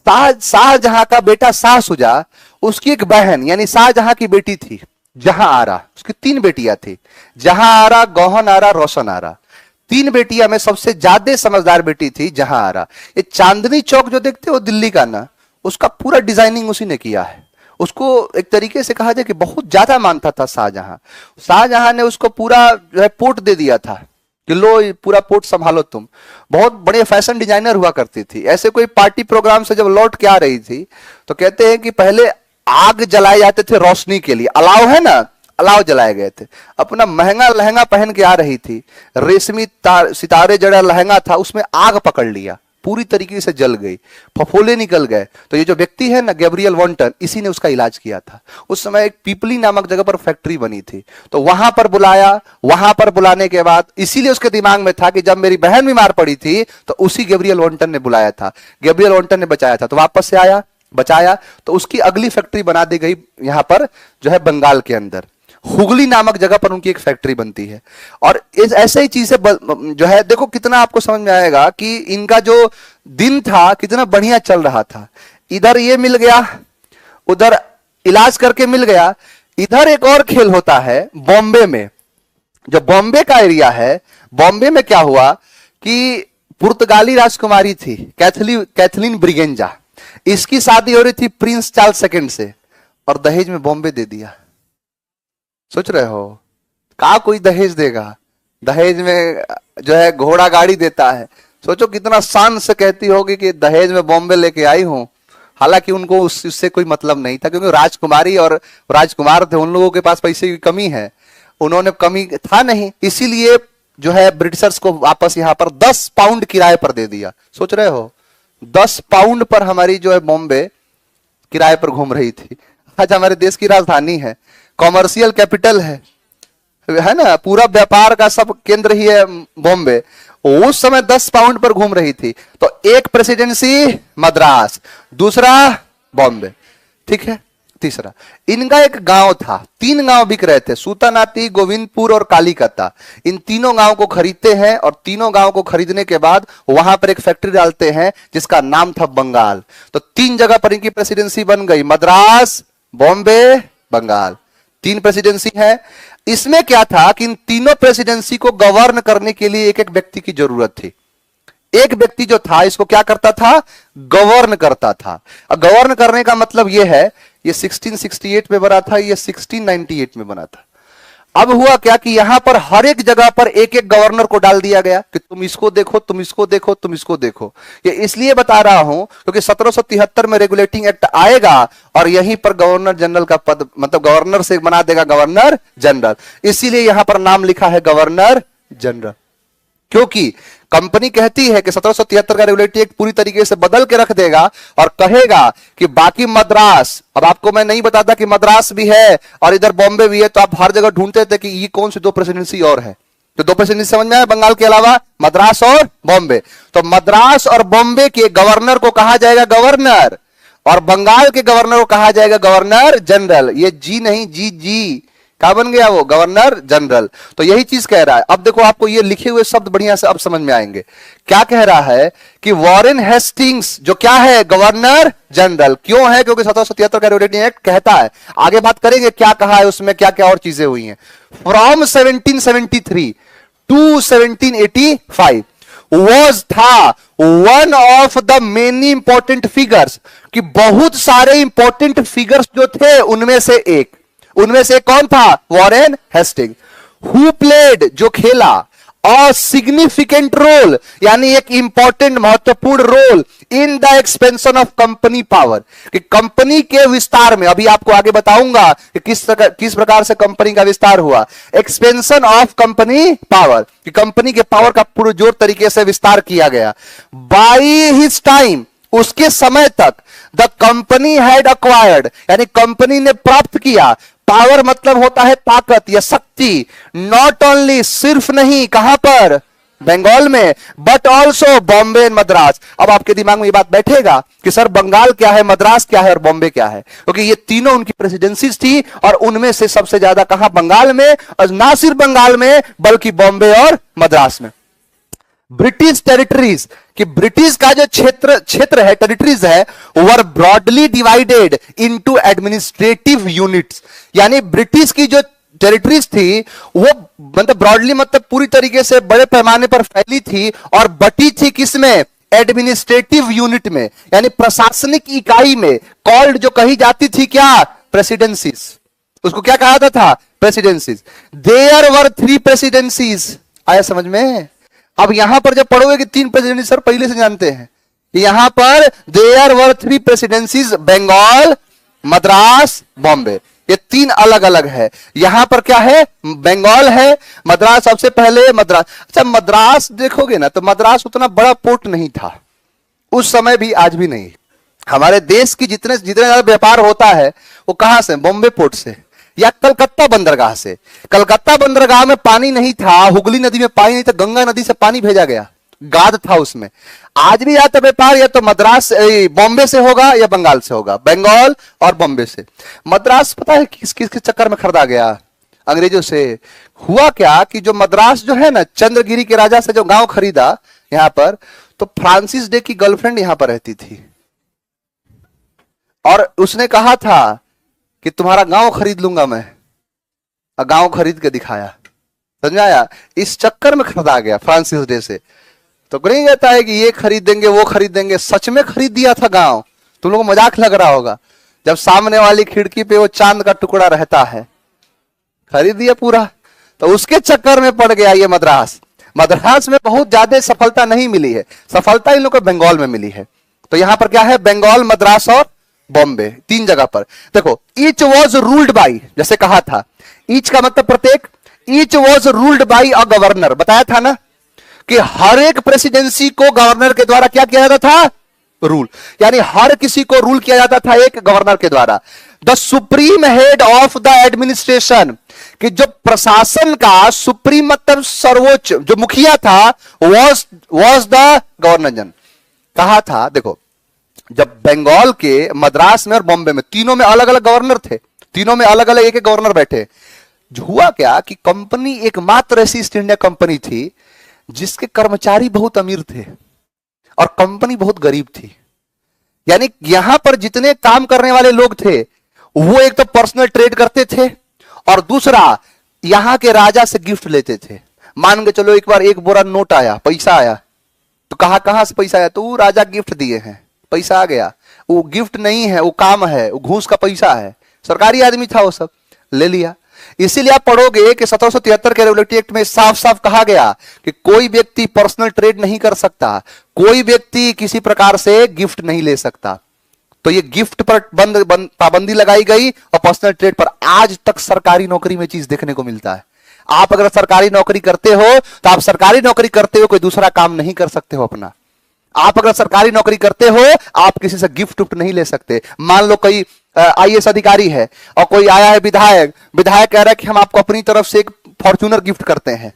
शाहजहां का बेटा शाह शुजा, उसकी एक बहन यानी शाहजहां की बेटी थी जहां आरा, उसकी 3 बेटियां थी, जहां आरा, गौहन आरा, रोशन आरा। 3 बेटियां में सबसे ज्यादा समझदार बेटी थी जहां आरा। ये चांदनी चौक जो देखते हो दिल्ली का ना, उसका पूरा डिजाइनिंग उसी ने किया है। उसको एक तरीके से कहा जाए कि बहुत ज्यादा मानता था शाहजहां। शाहजहां ने उसको पूरा जो है पोर्ट दे दिया था कि लो पूरा पोर्ट संभालो तुम। बहुत बड़े फैशन डिजाइनर हुआ करती थी। ऐसे कोई पार्टी प्रोग्राम से जब लौट के आ रही थी तो कहते हैं कि पहले आग जलाए जाते थे रोशनी के लिए, अलाव है ना, अलाव जलाए गए थे। अपना महंगा लहंगा पहन के आ रही थी, रेशमी सितारे जड़ा लहंगा था, उसमें आग पकड़ लिया, पूरी तरीके से जल गई, फफोले निकल गए। तो ये जो व्यक्ति है ना गैब्रियल वॉन्टन, इसी ने उसका इलाज किया था। उस समय एक पीपली नामक जगह पर फैक्ट्री बनी थी, तो वहां पर बुलाया। वहां पर बुलाने के बाद इसीलिए उसके दिमाग में था कि जब मेरी बहन बीमार पड़ी थी तो उसी गैब्रियल वॉन्टन ने बुलाया था, गैब्रियल वॉन्टन ने बचाया था। तो वापस से आया, बचाया, तो उसकी अगली फैक्ट्री बना दी गई यहां पर जो है बंगाल के अंदर, हुगली नामक जगह पर उनकी एक फैक्ट्री बनती है। और इस ऐसे ही चीजें जो है, देखो कितना आपको समझ में आएगा कि इनका जो दिन था कितना बढ़िया चल रहा था। इधर ये मिल गया, उधर इलाज करके मिल गया। इधर एक और खेल होता है बॉम्बे में, जो बॉम्बे का एरिया है, बॉम्बे में क्या हुआ कि पुर्तगाली राजकुमारी थी कैथलीन ब्रिगेंजा, इसकी शादी हो रही थी प्रिंस चार्ल्स सेकंड से, और दहेज में बॉम्बे दे दिया। सोच रहे हो का कोई दहेज देगा? दहेज में जो है घोड़ा गाड़ी देता है। सोचो कितना शान से कहती होगी कि दहेज में बॉम्बे लेके आई हूं। हालांकि उनको उससे कोई मतलब नहीं था, क्योंकि राजकुमारी और राजकुमार थे, उन लोगों के पास पैसे की कमी है, उन्होंने कमी था नहीं, इसीलिए जो है ब्रिटिशर्स को वापस यहां पर 10 पाउंड किराए पर दे दिया। सोच रहे हो 10 पाउंड पर हमारी जो है बॉम्बे किराए पर घूम रही थी। आज हमारे देश की राजधानी है, कॉमर्शियल कैपिटल है ना, पूरा व्यापार का सब केंद्र ही है बॉम्बे। उस समय 10 पाउंड पर घूम रही थी। तो एक प्रेसिडेंसी मद्रास, दूसरा बॉम्बे, ठीक है। तीसरा, इनका एक गांव था, 3 गांव बिक रहे थे, सूतानाती, गोविंदपुर और कालीकता। इन तीनों गांव को खरीदते हैं और तीनों गांव को खरीदने के बाद वहां पर एक फैक्ट्री डालते हैं जिसका नाम था बंगाल। तो 3 जगह पर इनकी प्रेसिडेंसी बन गई, मद्रास, बॉम्बे, बंगाल। 3 प्रेसिडेंसी है। इसमें क्या था कि इन तीनों प्रेसिडेंसी को गवर्न करने के लिए एक एक व्यक्ति की जरूरत थी। एक व्यक्ति जो था इसको क्या करता था, गवर्न करता था। गवर्न करने का मतलब यह है, ये 1668 में बना था, ये 1698 में बना था। अब हुआ क्या कि यहां पर हर एक जगह पर एक एक गवर्नर को डाल दिया गया कि तुम इसको देखो, तुम इसको देखो, तुम इसको देखो। ये इसलिए बता रहा हूं क्योंकि 1773 में रेगुलेटिंग एक्ट आएगा और यहीं पर गवर्नर जनरल का पद, मतलब गवर्नर से बना देगा गवर्नर जनरल। इसीलिए यहां पर नाम लिखा है गवर्नर जनरल, क्योंकि कंपनी कहती है कि 1773 का रेगुलेटिंग एक्ट पूरी तरीके से बदल के रख देगा और कहेगा कि बाकी मद्रास, अब आपको मैं नहीं बताता कि मद्रास भी है और इधर बॉम्बे भी है, तो आप हर जगह ढूंढते थे कि ये कौन सी 2 प्रेसिडेंसी और है। तो 2 प्रेसिडेंसी समझ में आया, बंगाल के अलावा मद्रास और बॉम्बे। तो मद्रास और बॉम्बे के गवर्नर को कहा जाएगा गवर्नर और बंगाल के गवर्नर को कहा जाएगा गवर्नर जनरल। ये जी नहीं, जी क्या बन गया वो, गवर्नर जनरल। तो यही चीज कह रहा है। अब देखो आपको ये लिखे हुए शब्द बढ़िया से अब समझ में आएंगे। क्या कह रहा है कि वॉरेन हेस्टिंग्स जो क्या है, गवर्नर जनरल। क्यों है, क्योंकि 1773 का रेगुलेटिंग एक्ट कहता है। आगे बात करेंगे क्या कहा है उसमें, क्या क्या और चीजें हुई हैं। फ्रॉम 1773 टू 1785 वॉज था one of the many important figures, कि बहुत सारे इंपॉर्टेंट फिगर्स जो थे उनमें से कौन था, वॉरेन हेस्टिंग। हु प्लेड जो खेला, अ सिग्निफिकेंट रोल यानी एक इंपॉर्टेंट महत्वपूर्ण role in the expansion of company power, कि कंपनी के विस्तार में, अभी आपको आगे बताऊंगा कि किस प्रकार से कंपनी का विस्तार हुआ। एक्सपेंशन ऑफ कंपनी पावर, कि कंपनी के पावर का पुरजोर तरीके से विस्तार किया गया। बाय हिज टाइम, उसके समय तक, द कंपनी हैड अक्वायर्ड यानी कंपनी ने प्राप्त किया। पावर मतलब होता है ताकत या शक्ति। नॉट ओनली, सिर्फ नहीं, कहां पर, बंगाल में, but also Bombay and Madras. अब आपके दिमाग में ये बात बैठेगा कि सर बंगाल क्या है, मद्रास क्या है और बॉम्बे क्या है, क्योंकि ये तीनों उनकी प्रेसिडेंसीज थी और उनमें से सबसे ज्यादा कहां, बंगाल में, और ना सिर्फ बंगाल में बल्कि बॉम्बे और मद्रास में। ब्रिटिश टेरिटरीज, कि ब्रिटिश का जो क्षेत्र है, टेरिटरीज है, were broadly divided into administrative units, यानी ब्रिटिश की जो टेरिटरीज थी वो मतलब ब्रॉडली मतलब पूरी तरीके से बड़े पैमाने पर फैली थी और बटी थी किसमें, एडमिनिस्ट्रेटिव यूनिट में, यानी प्रशासनिक इकाई में। कॉल्ड जो कही जाती थी क्या, प्रेसिडेंसीज, उसको क्या कहा था, प्रेसिडेंसीज। There were 3 presidencies. आया समझ में। अब यहां पर जब पढ़ोगे कि 3 प्रेसिडेंसी सर पहले से जानते हैं, यहां पर there were 3 presidencies, Bengal, Madras, Bombay, ये 3 अलग अलग है। यहां पर क्या है, बंगाल है, मद्रास सबसे पहले, मद्रास। अच्छा मद्रास देखोगे ना तो मद्रास उतना बड़ा पोर्ट नहीं था उस समय भी, आज भी नहीं। हमारे देश की जितने ज्यादा व्यापार होता है वो कहां से, बॉम्बे पोर्ट से या कलकत्ता बंदरगाह से। कलकत्ता बंदरगाह में पानी नहीं था, हुगली नदी में पानी नहीं था, गंगा नदी से पानी भेजा गया, गाद था उसमें। आज भी आता व्यापार या तो मद्रास बॉम्बे से होगा या बंगाल से होगा, बंगाल और बॉम्बे से। मद्रास पता है किस किस चक्कर में खरीदा गया, अंग्रेजों से। हुआ क्या कि जो मद्रास जो है ना, चंद्रगिरी के राजा से जो गांव खरीदा यहां पर, तो फ्रांसिस डे की गर्लफ्रेंड यहां पर रहती थी और उसने कहा था कि तुम्हारा गांव खरीद लूंगा मैं, और गांव खरीद के दिखाया, समझाया। इस चक्कर में खरीदा गया फ्रांसिस डे से। तो नहीं कहता है कि ये खरीद देंगे वो खरीद देंगे, सच में खरीद दिया था गांव। तुम लोगों को मजाक लग रहा होगा, जब सामने वाली खिड़की पे वो चांद का टुकड़ा रहता है, खरीद दिया पूरा। तो उसके चक्कर में पड़ गया ये मद्रास। मद्रास में बहुत ज्यादा सफलता नहीं मिली है, सफलता इन लोगों को बंगाल में मिली है। तो यहां पर क्या है, बंगाल, मद्रास और बॉम्बे, 3 जगह पर। देखो, ईच वॉज रूल्ड बाई, जैसे कहा था, ईच का मतलब प्रत्येक, each was ruled by a governor, बताया था ना कि हर एक प्रेसिडेंसी को गवर्नर के द्वारा क्या किया जाता था, रूल, यानी हर किसी को रूल किया जाता था एक गवर्नर के द्वारा। The supreme head of the administration, कि जो प्रशासन का सुप्रीम मतलब सर्वोच्च जो मुखिया था, वॉज द गवर्नर जनरल। कहा था, देखो जब बंगाल के मद्रास में और बॉम्बे में, तीनों में अलग अलग गवर्नर थे, तीनों में अलग अलग एक एक गवर्नर बैठे। हुआ क्या कि कंपनी एकमात्र ऐसी ईस्ट इंडिया कंपनी थी जिसके कर्मचारी बहुत अमीर थे और कंपनी बहुत गरीब थी। यानी यहां पर जितने काम करने वाले लोग थे वो एक तो पर्सनल ट्रेड करते थे और दूसरा यहां के राजा से गिफ्ट लेते थे। मान के चलो एक बार एक बोरा नोट आया, पैसा आया, तो कहां से पैसा आया, तो वो राजा गिफ्ट दिए हैं, पैसा आ गया। वो गिफ्ट नहीं है, वो काम है, वो घूस का पैसा है, सरकारी आदमी था, वो सब ले लिया। इसीलिए आप पढ़ोगे कि 1773 के रेगुलेटरी एक्ट में साफ साफ कहा गया कि कोई व्यक्ति पर्सनल ट्रेड नहीं कर सकता, कोई व्यक्ति किसी प्रकार से गिफ्ट नहीं ले सकता। तो ये गिफ्ट पर पाबंदी लगाई गई और पर्सनल ट्रेड पर आज तक सरकारी नौकरी में चीज देखने को मिलता है। आप अगर सरकारी नौकरी करते हो तो आप सरकारी नौकरी करते हो, कोई दूसरा काम नहीं कर सकते हो अपना। आप अगर सरकारी नौकरी करते हो आप किसी से गिफ्ट उफ्ट नहीं ले सकते। मान लो कोई आईएएस अधिकारी है और कोई आया है विधायक, विधायक कह रहा है कि हम आपको अपनी तरफ से एक फॉर्च्यूनर गिफ्ट करते हैं।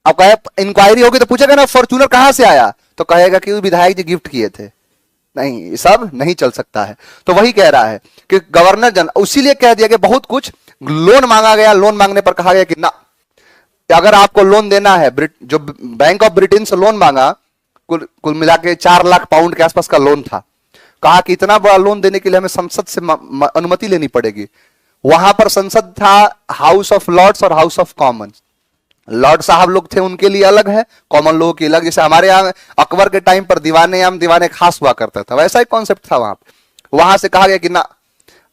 अब कहे इंक्वायरी होगी तो पूछेगा ना फॉर्च्यूनर कहां से आया, तो कहेगा कि विधायक जी गिफ्ट किए थे। नहीं, सब नहीं चल सकता है। तो वही कह रहा है कि गवर्नर जनरल, उसीलिए कह दिया गया बहुत कुछ। लोन मांगा गया, लोन मांगने पर कहा गया कि ना, अगर आपको लोन देना है, जो बैंक ऑफ ब्रिटेन से लोन मांगा, कुल मिला के 4 लाख पाउंड के आसपास का लोन था। कहा कि इतना बड़ा लोन देने के लिए हमें संसद से अनुमति लेनी पड़ेगी। वहां पर संसद था हाउस ऑफ लॉर्ड्स और हाउस ऑफ कॉमन्स। लॉर्ड साहब लोग थे, उनके लिए अलग है, कॉमन लोगों के अलग। जैसे हमारे यहाँ अकबर के टाइम पर दीवाने आम दीवाने खास हुआ करता था, वैसा ही कॉन्सेप्ट था वहां पे। वहां से कहा गया कि ना,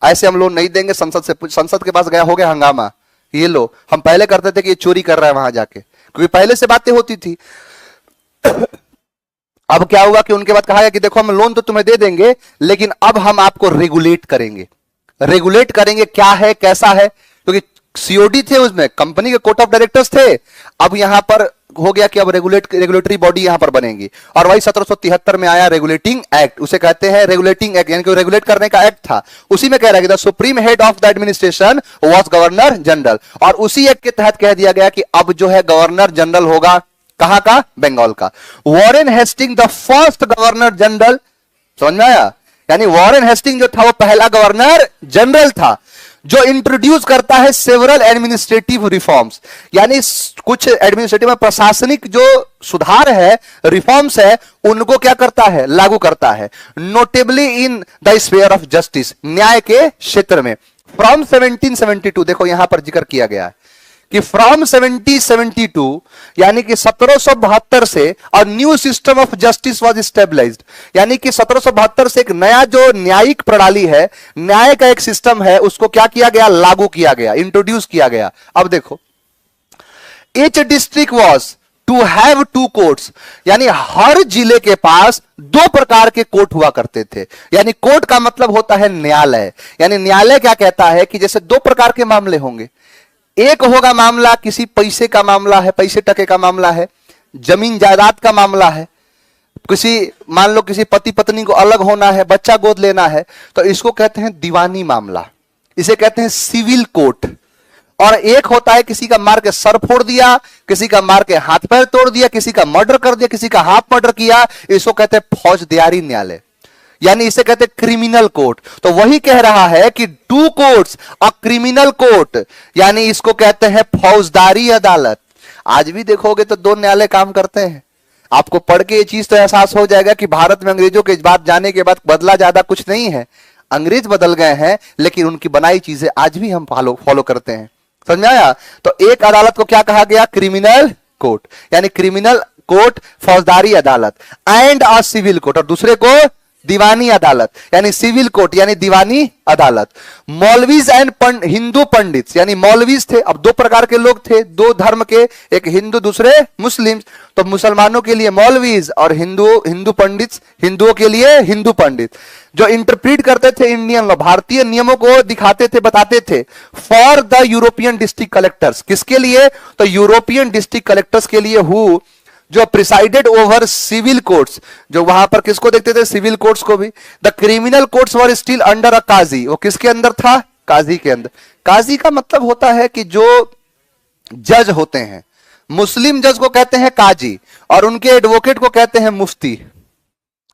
ऐसे हम लोन नहीं देंगे। संसद के पास गया, हो गया हंगामा, ये लो, हम पहले करते थे कि ये चोरी कर रहा है वहां जाके, क्योंकि पहले से बातें होती थी। अब क्या हुआ कि उनके बाद कहा गया कि देखो हम लोन तो तुम्हें दे देंगे, लेकिन अब हम आपको रेगुलेट करेंगे। रेगुलेट करेंगे क्या है, कैसा है, क्योंकि सीओडी थे, उसमें कंपनी के कोर्ट ऑफ डायरेक्टर्स थे। अब यहां पर हो गया कि अब रेगुलेटरी बॉडी यहां पर बनेगी। और वही 1773 में आया रेगुलेटिंग एक्ट, उसे कहते हैं रेगुलेटिंग एक्ट, यानी कि रेगुलेट करने का एक्ट था। उसी में कह रहा है कि the supreme head of the administration was governor general. और उसी एक्ट के तहत कह दिया गया कि अब जो है गवर्नर जनरल होगा कहां का, बंगाल का। Warren Hasting the first governor general, समझ में आया, यानी वॉरेन हेस्टिंग जो था वो पहला गवर्नर जनरल था जो इंट्रोड्यूस करता है सेवरल एडमिनिस्ट्रेटिव रिफॉर्म्स, यानी कुछ एडमिनिस्ट्रेटिव में प्रशासनिक जो सुधार है, रिफॉर्म्स है, उनको क्या करता है, लागू करता है। Notably in the sphere of justice, न्याय के क्षेत्र में। फ्रॉम 1772, देखो यहां पर जिक्र किया गया है कि फ्रॉम 1772 यानी कि 1772 से a new system of justice was stabilised, यानी कि 1772 से एक नया जो न्यायिक प्रणाली है, न्याय का एक सिस्टम है, उसको क्या किया गया, लागू किया गया, इंट्रोड्यूस किया गया। अब देखो, each district was to have 2 courts, यानी हर जिले के पास 2 प्रकार के कोर्ट हुआ करते थे। यानी कोर्ट का मतलब होता है न्यायालय, यानी न्यायालय क्या कहता है कि जैसे 2 प्रकार के मामले होंगे। एक होगा मामला किसी पैसे का मामला है, पैसे टके का मामला है, जमीन जायदाद का मामला है, किसी मान लो किसी पति पत्नी को अलग होना है, बच्चा गोद लेना है, तो इसको कहते हैं दीवानी मामला, इसे कहते हैं सिविल कोर्ट। और एक होता है किसी का मार के सर फोड़ दिया, किसी का मार के हाथ पैर तोड़ दिया, किसी का मर्डर कर दिया, किसी का हाफ मर्डर किया, इसको कहते हैं फौजदारी न्यायालय, यानी इसे कहते हैं क्रिमिनल कोर्ट। तो वही कह रहा है कि 2 कोर्ट्स और क्रिमिनल कोर्ट, यानी इसको कहते हैं फौजदारी अदालत। आज भी देखोगे तो 2 न्यायालय काम करते हैं। आपको पढ़ के ये चीज तो एहसास हो जाएगा कि भारत में अंग्रेजों के बाद जाने के बाद बदला ज्यादा कुछ नहीं है। अंग्रेज बदल गए हैं, लेकिन उनकी बनाई चीजें आज भी हम फॉलो करते हैं। समझ में आया? तो एक अदालत को क्या कहा गया, क्रिमिनल कोर्ट, यानी क्रिमिनल कोर्ट, फौजदारी अदालत, एंड अ सिविल कोर्ट, और दूसरे को दीवानी अदालत, यानी सिविल कोर्ट यानी दीवानी अदालत। मौलवीज एंड हिंदू पंडित, यानी मौलवीज थे, अब 2 प्रकार के लोग थे, 2 धर्म के, एक हिंदू दूसरे मुस्लिम। तो मुसलमानों के लिए मौलवीज और हिंदू पंडित, हिंदुओं के लिए हिंदू पंडित, जो इंटरप्रीट करते थे इंडियन लॉ, भारतीय नियमों को दिखाते थे, बताते थे। For the European district collectors, किसके लिए, तो यूरोपियन डिस्ट्रिक्ट कलेक्टर्स के लिए, हु जो प्रिसाइडेड ओवर सिविल कोर्ट्स, जो वहां पर किसको देखते थे, सिविल कोर्ट्स को भी। The criminal courts were still under a qazi, वो किसके अंदर था, काजी के अंदर। काजी का मतलब होता है कि जो जज होते हैं, मुस्लिम जज को कहते हैं काजी और उनके एडवोकेट को कहते हैं मुफ्ती।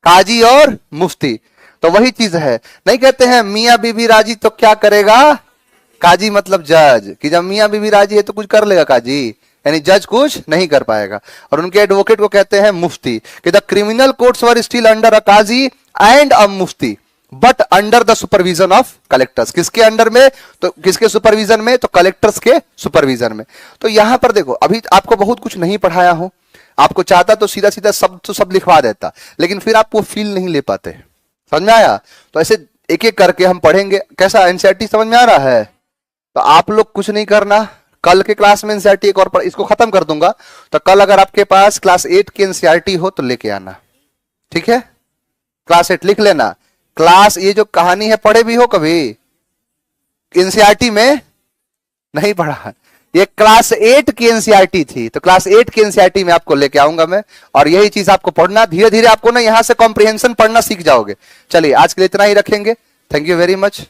काजी और मुफ्ती, तो वही चीज है। नहीं कहते हैं मियां बीबी राजी तो क्या करेगा काजी, मतलब जज, कि जब मियां बीबी राजी है तो कुछ कर लेगा काजी, यानी जज कुछ नहीं कर पाएगा। और उनके एडवोकेट को कहते हैं मुफ्ती, कि the criminal courts were still under a qazi and a mufti but under the supervision of collectors. किसके अंडर में, तो किसके सुपरविजन में, तो कलेक्टर्स के सुपरविजन में। तो यहां पर देखो, अभी आपको बहुत कुछ नहीं पढ़ाया हूं, आपको चाहता तो सीधा सीधा सब तो सब लिखवा देता, लेकिन फिर आप वो फील नहीं ले पाते। समझ में आया? तो ऐसे एक एक करके हम पढ़ेंगे। कैसा एनसीईआरटी समझ में आ रहा है? तो आप लोग कुछ नहीं करना, कल के क्लास में एनसीईआरटी एक और इसको खत्म कर दूंगा। तो कल अगर आपके पास क्लास 8 की एनसीईआरटी हो तो लेके आना, ठीक है? क्लास 8 लिख लेना। क्लास ये जो कहानी है पढ़े भी हो कभी? एनसीईआरटी में नहीं पढ़ा, ये क्लास 8 की एनसीईआरटी थी। तो क्लास 8 की एनसीईआरटी में आपको लेके आऊंगा मैं, और यही चीज आपको पढ़ना। धीरे धीरे आपको ना यहां से कॉम्प्रिहेंशन पढ़ना सीख जाओगे। चलिए आज के लिए इतना ही रखेंगे। Thank you very much.